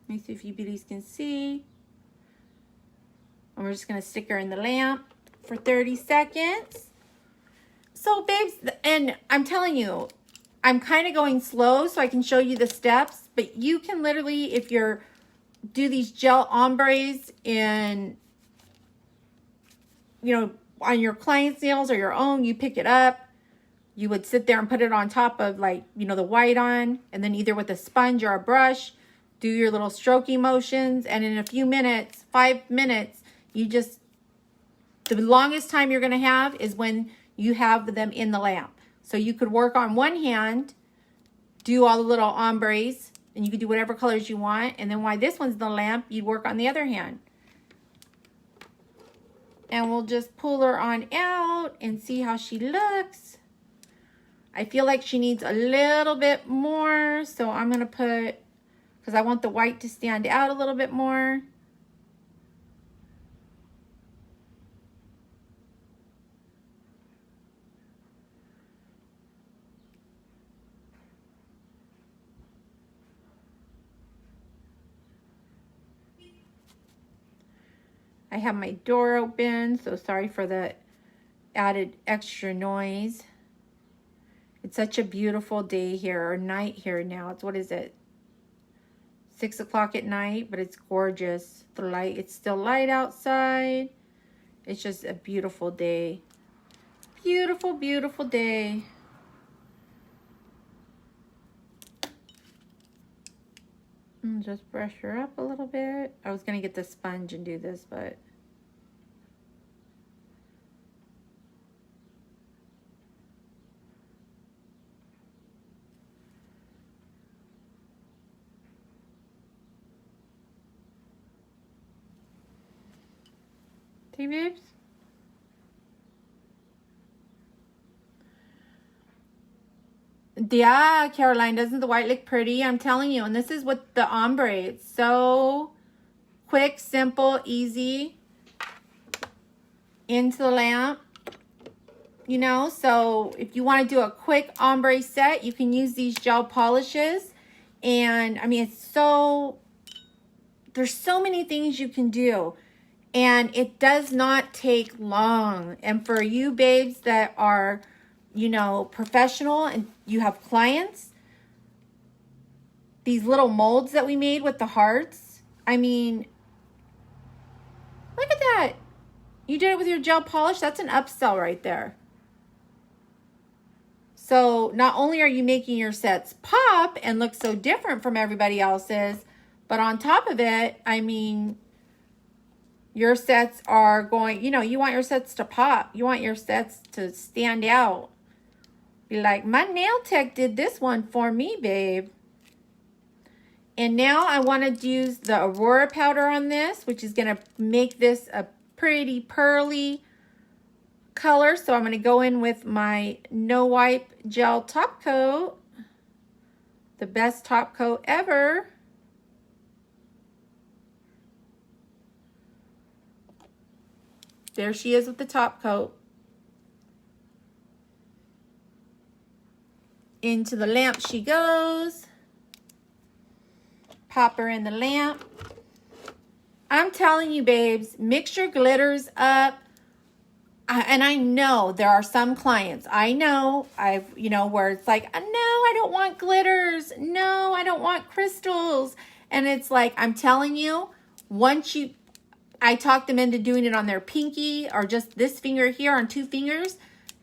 Let me see if you beauties can see. And we're just going to stick her in the lamp for 30 seconds. So, babes, and I'm telling you, I'm kind of going slow so I can show you the steps. But you can literally, if you're do these gel ombres in, you know, on your client's nails or your own, you pick it up. You would sit there and put it on top of, like, you know, the white on. And then either with a sponge or a brush, do your little stroking motions. And in a few minutes, 5 minutes, you just, the longest time you're going to have is when you have them in the lamp. So you could work on one hand, do all the little ombres, and you could do whatever colors you want. And then while this one's in the lamp, you'd work on the other hand. And we'll just pull her on out and see how she looks. I feel like she needs a little bit more. So I'm going to put, because I want the white to stand out a little bit more. I have my door open, so sorry for the added extra noise. It's such a beautiful day here, or night here now. It's, what is it? 6 o'clock at night, but it's gorgeous. The light, it's still light outside. It's just a beautiful day. Beautiful, beautiful day. Just brush her up a little bit. I was going to get the sponge and do this, but... See, babes? Yeah, Caroline, doesn't the white look pretty? I'm telling you. And this is with the ombre. It's so quick, simple, easy. Into the lamp. You know, so if you want to do a quick ombre set, you can use these gel polishes. And, I mean, it's so... There's so many things you can do. And it does not take long. And for you babes that are, you know, professional and you have clients, these little molds that we made with the hearts, I mean, look at that. You did it with your gel polish. That's an upsell right there. So not only are you making your sets pop and look so different from everybody else's, but on top of it, I mean, your sets are going, you know, you want your sets to pop. You want your sets to stand out. Be like, my nail tech did this one for me, babe. And now I want to use the Aurora powder on this, which is going to make this a pretty pearly color. So I'm going to go in with my No Wipe Gel Top Coat. The best top coat ever. There she is with the top coat. Into the lamp she goes. Pop her in the lamp. I'm telling you, babes, mix your glitters up. And I know there are some clients, I know, you know, where it's like, no, I don't want glitters. No, I don't want crystals. And it's like, I'm telling you, I talk them into doing it on their pinky or just this finger here on 2 fingers.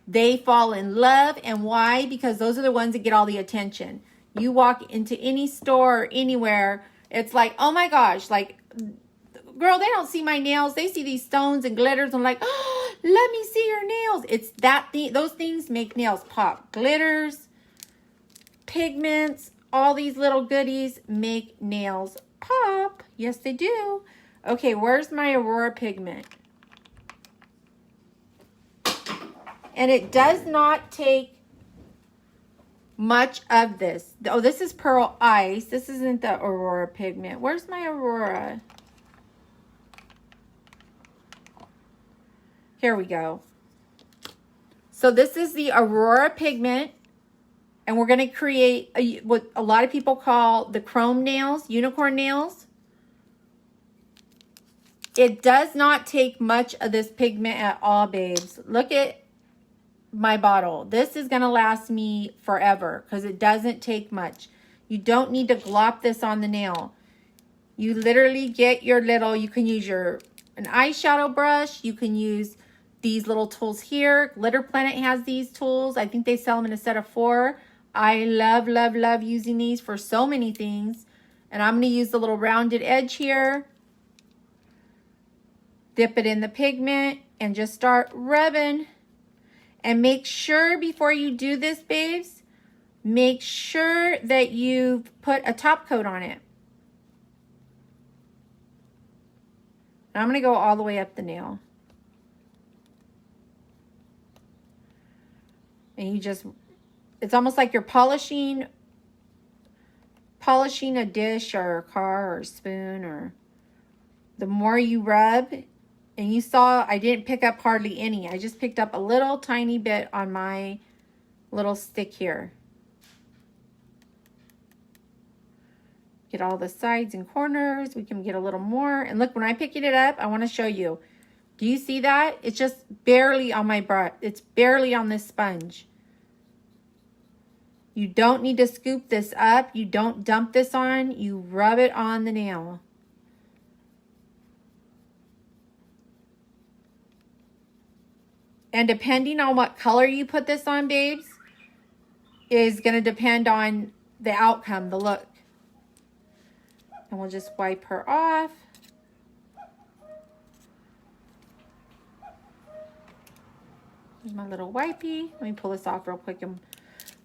They fall in love. And why? Because those are the ones that get all the attention. You walk into any store or anywhere, it's like, oh my gosh, like, girl, they don't see my nails. They see these stones and glitters. I'm like, oh, let me see your nails. It's that thing. Those things make nails pop. Glitters, pigments, all these little goodies make nails pop. Yes, they do. Okay, where's my Aurora Pigment? And it does not take much of this. Oh, this is Pearl Ice. This isn't the Aurora Pigment. Where's my Aurora? Here we go. So this is the Aurora Pigment. And we're going to create what a lot of people call the chrome nails, unicorn nails. It does not take much of this pigment at all, babes. Look at my bottle. This is going to last me forever because it doesn't take much. You don't need to glop this on the nail. You literally get your little, you can use an eyeshadow brush. You can use these little tools here. Glitter Planet has these tools. I think they sell them in a set of 4. I love, love, love using these for so many things. And I'm going to use the little rounded edge here. Dip it in the pigment and just start rubbing. And make sure before you do this, babes, make sure that you put a top coat on it. And I'm going to go all the way up the nail. And you just, it's almost like you're polishing a dish or a car or a spoon. Or the more you rub, and you saw I didn't pick up hardly any. I just picked up a little tiny bit on my little stick here. Get all the sides and corners. We can get a little more. And look, when I pick it up, I want to show you. Do you see that? It's just barely on my brush. It's barely on this sponge. You don't need to scoop this up. You don't dump this on. You rub it on the nail. And depending on what color you put this on, babes, is going to depend on the outcome, the look. And we'll just wipe her off. Here's my little wipey. Let me pull this off real quick. And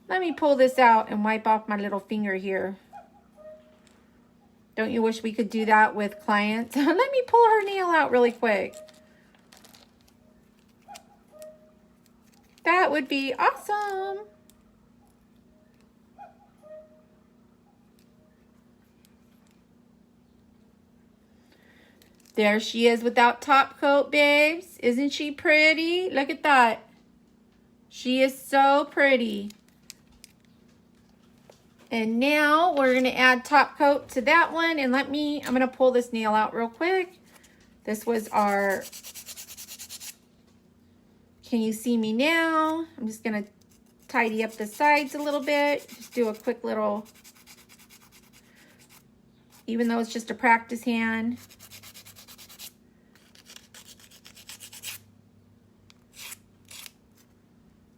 let me pull this out and wipe off my little finger here. Don't you wish we could do that with clients? Let me pull her nail out really quick. That would be awesome. There she is without top coat, babes. Isn't she pretty? Look at that. She is so pretty. And now we're going to add top coat to that one. And I'm going to pull this nail out real quick. This was our Can You See Me Now? I'm just going to tidy up the sides a little bit. Just do a quick little, even though it's just a practice hand.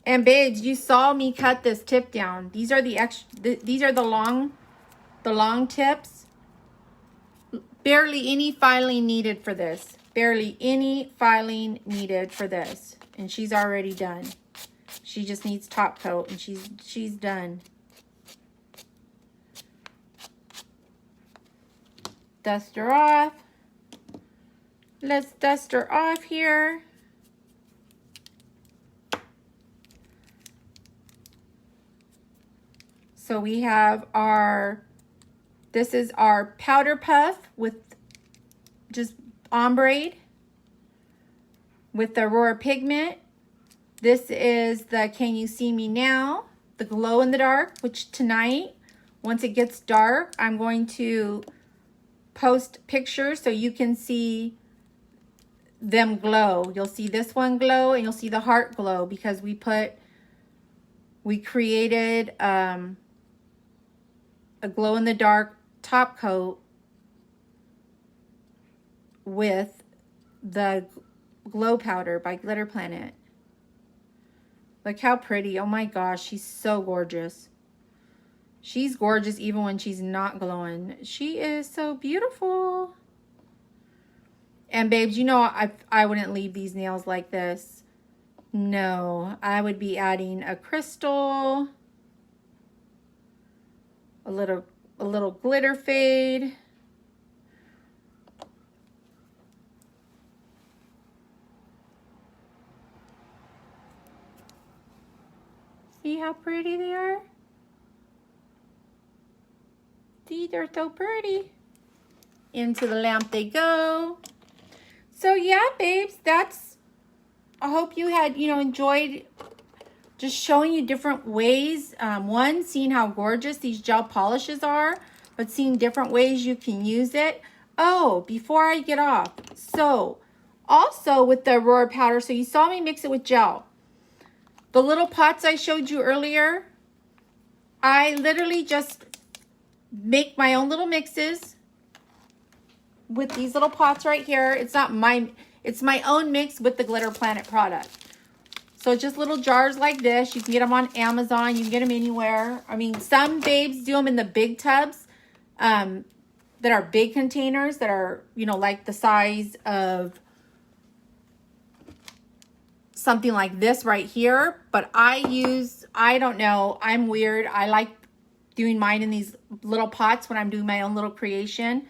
And babes, you saw me cut this tip down. These are the long tips. Barely any filing needed for this. Barely any filing needed for this. And she's already done. She just needs top coat and she's done. Dust her off. Let's dust her off here. So we have this is our powder puff with just ombre with the Aurora Pigment. This is the Can You See Me Now, the glow in the dark, which tonight, once it gets dark, I'm going to post pictures so you can see them glow. You'll see this one glow and you'll see the heart glow because we created a glow-in-the-dark top coat with the glow powder by Glitter Planet. Look how pretty. Oh my gosh, she's so gorgeous. She's gorgeous even when she's not glowing. She is so beautiful. And babes, you know I wouldn't leave these nails like this. No, I would be adding a crystal, a little glitter fade. See how pretty they are? See, they're so pretty. Into the lamp they go. So yeah, babes, I hope you had, enjoyed just showing you different ways. One, seeing how gorgeous these gel polishes are, but seeing different ways you can use it. Oh, before I get off, so also with the Aurora powder, so you saw me mix it with gel. The little pots I showed you earlier, I literally just make my own little mixes with these little pots right here. It's my own mix with the Glitter Planet product. So just little jars like this. You can get them on Amazon. You can get them anywhere. I mean, some babes do them in the big tubs that are big containers that are, like the size of something like this right here. But I don't know, I'm weird. I like doing mine in these little pots when I'm doing my own little creation.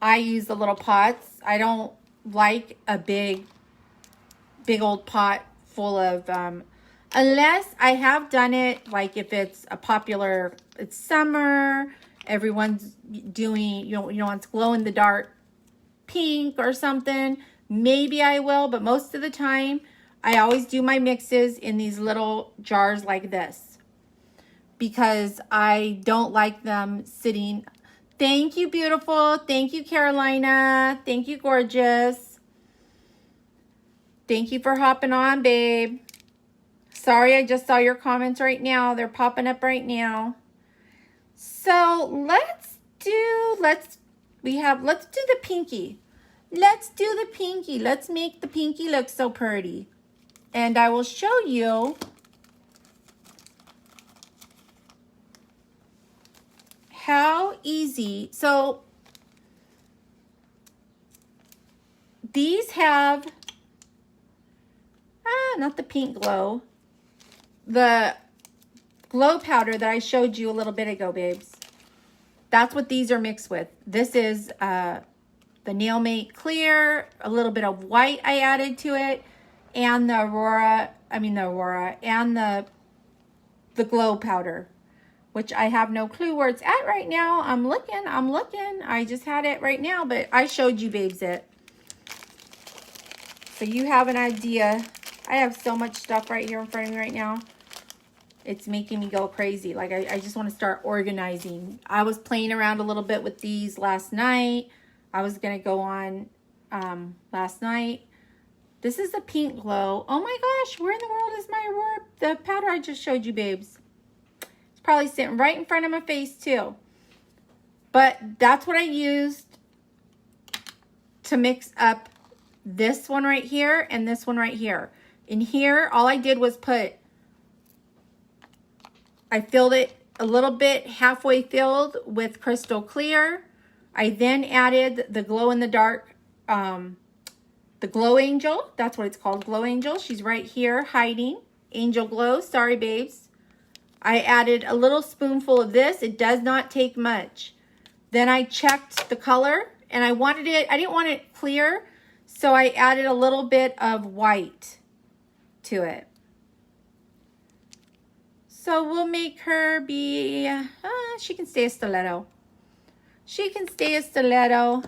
I use the little pots. I don't like a big old pot full of, unless I have done it, like if it's it's summer, everyone's doing, it's glow in the dark pink or something, maybe I will, but most of the time, I always do my mixes in these little jars like this because I don't like them sitting. Thank you, beautiful. Thank you, Carolina. Thank you, gorgeous. Thank you for hopping on, babe. Sorry, I just saw your comments right now. They're popping up right now. So let's do the pinky. Let's do the pinky. Let's make the pinky look so pretty. And I will show you how easy. So these have, not the pink glow, the glow powder that I showed you a little bit ago, babes. That's what these are mixed with. This is the Nail Mate Clear, a little bit of white I added to it, and the Aurora, and the glow powder, which I have no clue where it's at right now. I'm looking. I just had it right now, but I showed you babes it. So you have an idea. I have so much stuff right here in front of me right now. It's making me go crazy. Like, I just want to start organizing. I was playing around a little bit with these last night. I was going to go on last night. This is the pink glow. Oh my gosh, where in the world is my Aurora, the powder I just showed you, babes? It's probably sitting right in front of my face too. But that's what I used to mix up this one right here and this one right here. In here, all I did was I filled it a little bit, halfway filled with Crystal Clear. I then added the glow in the dark, the Glow Angel. That's what it's called, Glow Angel. She's right here hiding. Angel Glow, sorry babes. I added a little spoonful of this. It does not take much. Then I checked the color and I didn't want it clear. So I added a little bit of white to it. So we'll make her be, she can stay a stiletto. She can stay a stiletto.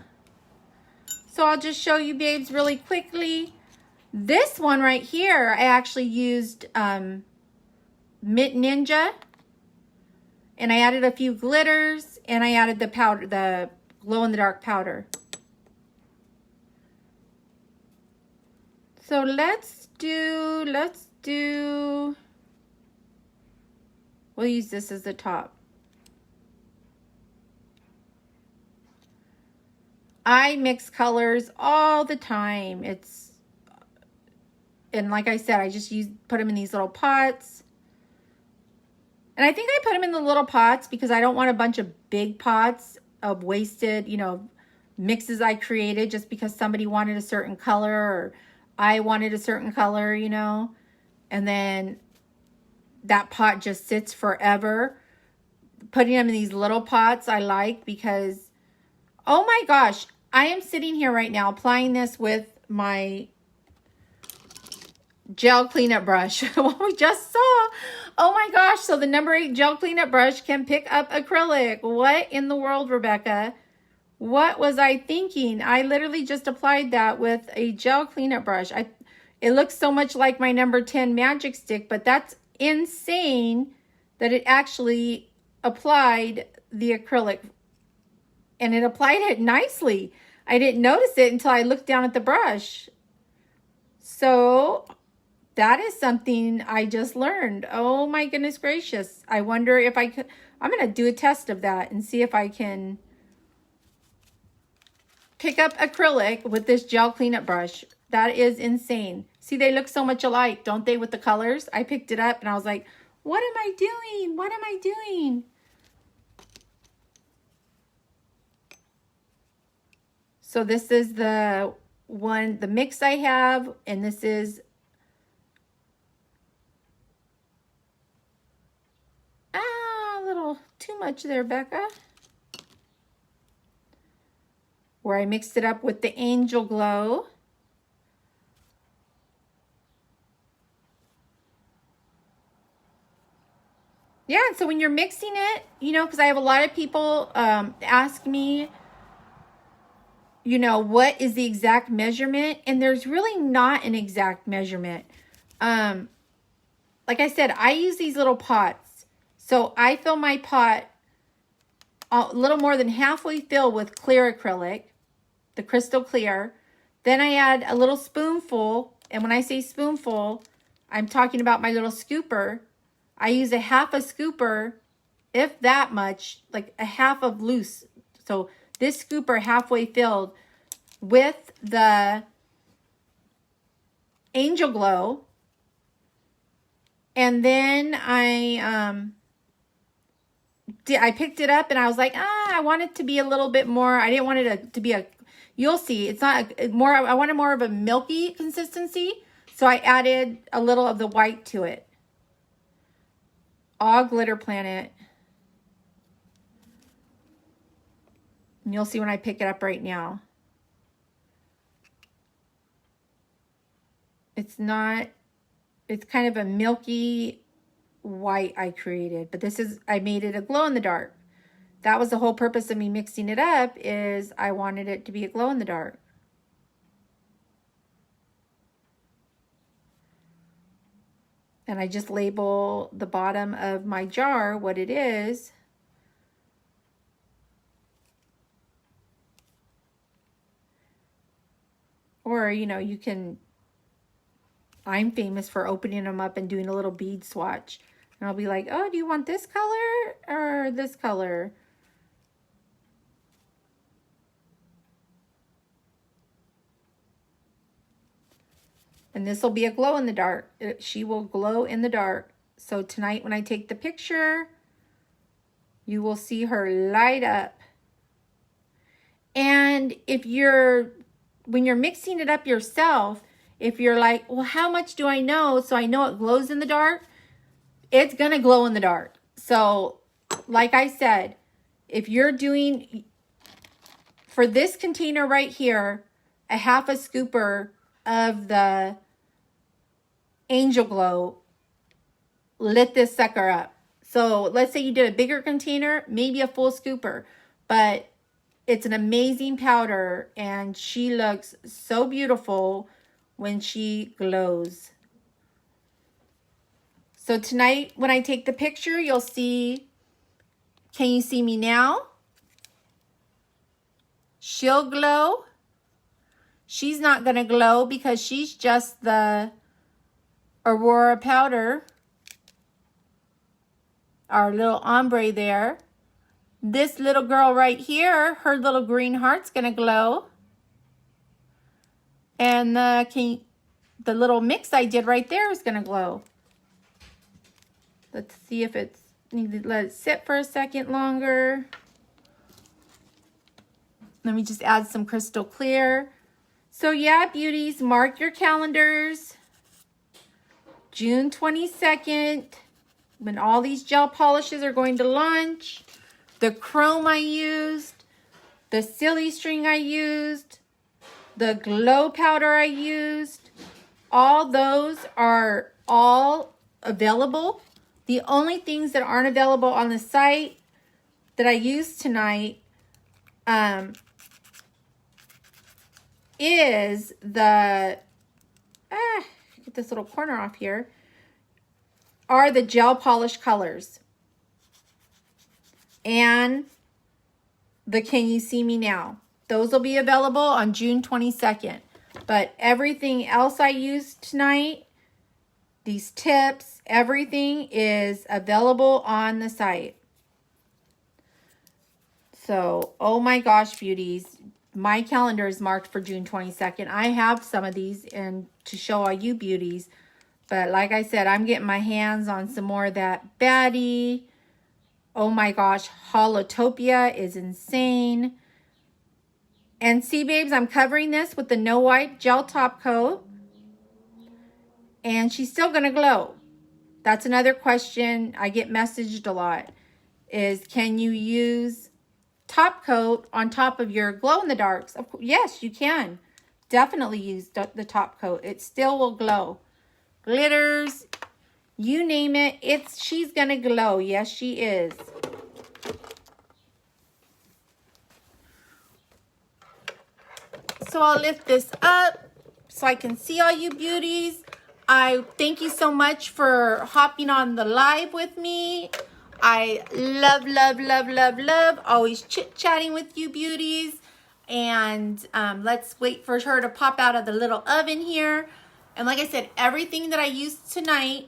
So I'll just show you babes really quickly. This one right here, I actually used Mint Ninja. And I added a few glitters and I added the powder, the glow in the dark powder. So let's do, we'll use this as the top. I mix colors all the time. And like I said, I just put them in these little pots. And I think I put them in the little pots because I don't want a bunch of big pots of wasted, mixes I created just because somebody wanted a certain color or I wanted a certain color, and then that pot just sits forever. Putting them in these little pots I like because, oh my gosh, I am sitting here right now applying this with my gel cleanup brush. What we just saw. Oh my gosh, so the number 8 gel cleanup brush can pick up acrylic. What in the world, Rebecca? What was I thinking? I literally just applied that with a gel cleanup brush. It looks so much like my number 10 magic stick, but that's insane that it actually applied the acrylic. And it applied it nicely. I didn't notice it until I looked down at the brush. So that is something I just learned. Oh my goodness gracious. I wonder if I could, I'm going to do a test of that and see if I can pick up acrylic with this gel cleanup brush. That is insane. See, they look so much alike, don't they, with the colors? I picked it up and I was like, what am I doing? What am I doing? So this is the mix I have, and this is a little too much there, Becca. Where I mixed it up with the Angel Glow. Yeah, and so when you're mixing it, because I have a lot of people ask me, what is the exact measurement? And there's really not an exact measurement. Like I said, I use these little pots. So I fill my pot a little more than halfway filled with clear acrylic, the Crystal Clear. Then I add a little spoonful. And when I say spoonful, I'm talking about my little scooper. I use a half a scooper, if that much, like a half of loose. So this scooper halfway filled with the Angel Glow. And then I picked it up and I was like, I want it to be a little bit more. I didn't want it to be You'll see. It's not more, I wanted more of a milky consistency. So I added a little of the white to it. All Glitter Planet. And you'll see when I pick it up right now. It's not, it's kind of a milky white I created. But this is, I made it a glow in the dark. That was the whole purpose of me mixing it up, is I wanted it to be a glow in the dark. And I just label the bottom of my jar what it is. Or, you know, you can, I'm famous for opening them up and doing a little bead swatch. And I'll be like, oh, do you want this color or this color? And this will be a glow in the dark. She will glow in the dark. So tonight when I take the picture, you will see her light up. And if you're, when you're mixing it up yourself, if you're like, well, how much do I know so I know it glows in the dark? It's going to glow in the dark. So like I said, if you're doing, for this container right here, a half a scooper of the Angel Glow lit this sucker up. So let's say you did a bigger container, maybe a full scooper, but it's an amazing powder and she looks so beautiful when she glows. So tonight when I take the picture, you'll see, can you see me now? She'll glow. She's not going to glow because she's just the Aurora powder, our little ombre there. This little girl right here, her little green heart's gonna glow. And the little mix I did right there is gonna glow. Let's see if it's, need to let it sit for a second longer. Let me just add some crystal clear. So yeah, beauties, mark your calendars. June 22nd, when all these gel polishes are going to launch. The chrome I used, the silly string I used, the glow powder I used, all those are all available. The only things that aren't available on the site that I used tonight is the, get this little corner off here, are the gel polish colors. And the Can You See Me Now. Those will be available on June 22nd. But everything else I used tonight, these tips, everything is available on the site. So, oh my gosh, beauties. My calendar is marked for June 22nd. I have some of these and to show all you beauties. But like I said, I'm getting my hands on some more of that baddie. Oh my gosh, Holotopia is insane. And see, babes, I'm covering this with the No Wipe Gel Top Coat. And she's still going to glow. That's another question I get messaged a lot. Is can you use top coat on top of your glow-in-the-darks? Of course, yes, you can. Definitely use the top coat. It still will glow. Glitters, you name it, she's going to glow. Yes, she is. So I'll lift this up so I can see all you beauties. I thank you so much for hopping on the live with me. I love, love, love, love, love always chit-chatting with you beauties. And let's wait for her to pop out of the little oven here. And like I said, everything that I used tonight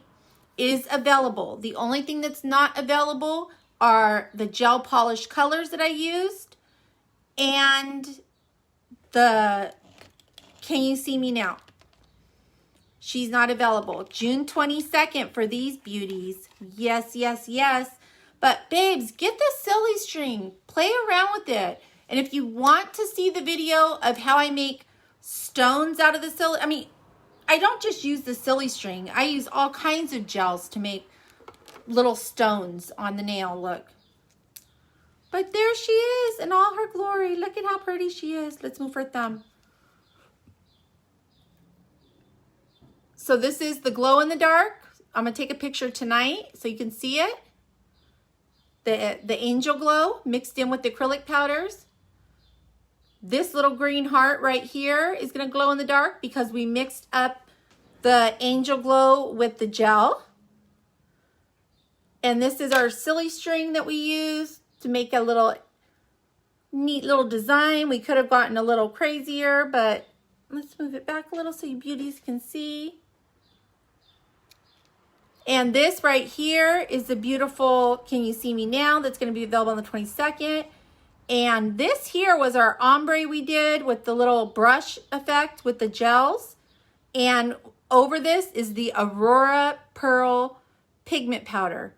is available. The only thing that's not available are the gel polish colors that I used and the Can You See Me Now. She's not available. June 22nd for these beauties. Yes, yes, yes. But babes, get the silly string. Play around with it. And if you want to see the video of how I make stones out of the silly, I mean, I don't just use the silly string. I use all kinds of gels to make little stones on the nail, look. But there she is in all her glory. Look at how pretty she is. Let's move her thumb. So this is the glow in the dark. I'm gonna take a picture tonight so you can see it. The angel glow mixed in with the acrylic powders. This little green heart right here is gonna glow in the dark because we mixed up the angel glow with the gel. And this is our silly string that we use to make a little neat little design. We could have gotten a little crazier, but let's move it back a little so you beauties can see. And this right here is the beautiful Can You See Me Now that's going to be available on the 22nd. And this here was our ombre we did with the little brush effect with the gels. And over this is the Aurora Pearl Pigment Powder.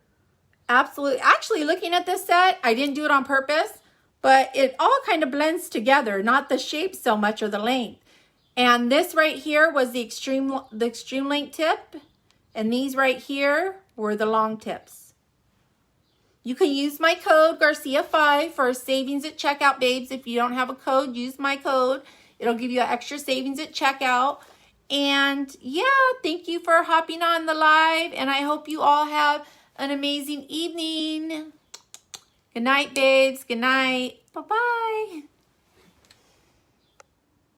Absolutely. Actually, looking at this set, I didn't do it on purpose, but it all kind of blends together, not the shape so much or the length. And this right here was the extreme length tip. And these right here were the long tips. You can use my code Garcia5 for savings at checkout, babes. If you don't have a code, use my code. It'll give you extra savings at checkout. And yeah, thank you for hopping on the live. And I hope you all have an amazing evening. Good night, babes. Good night. Bye-bye.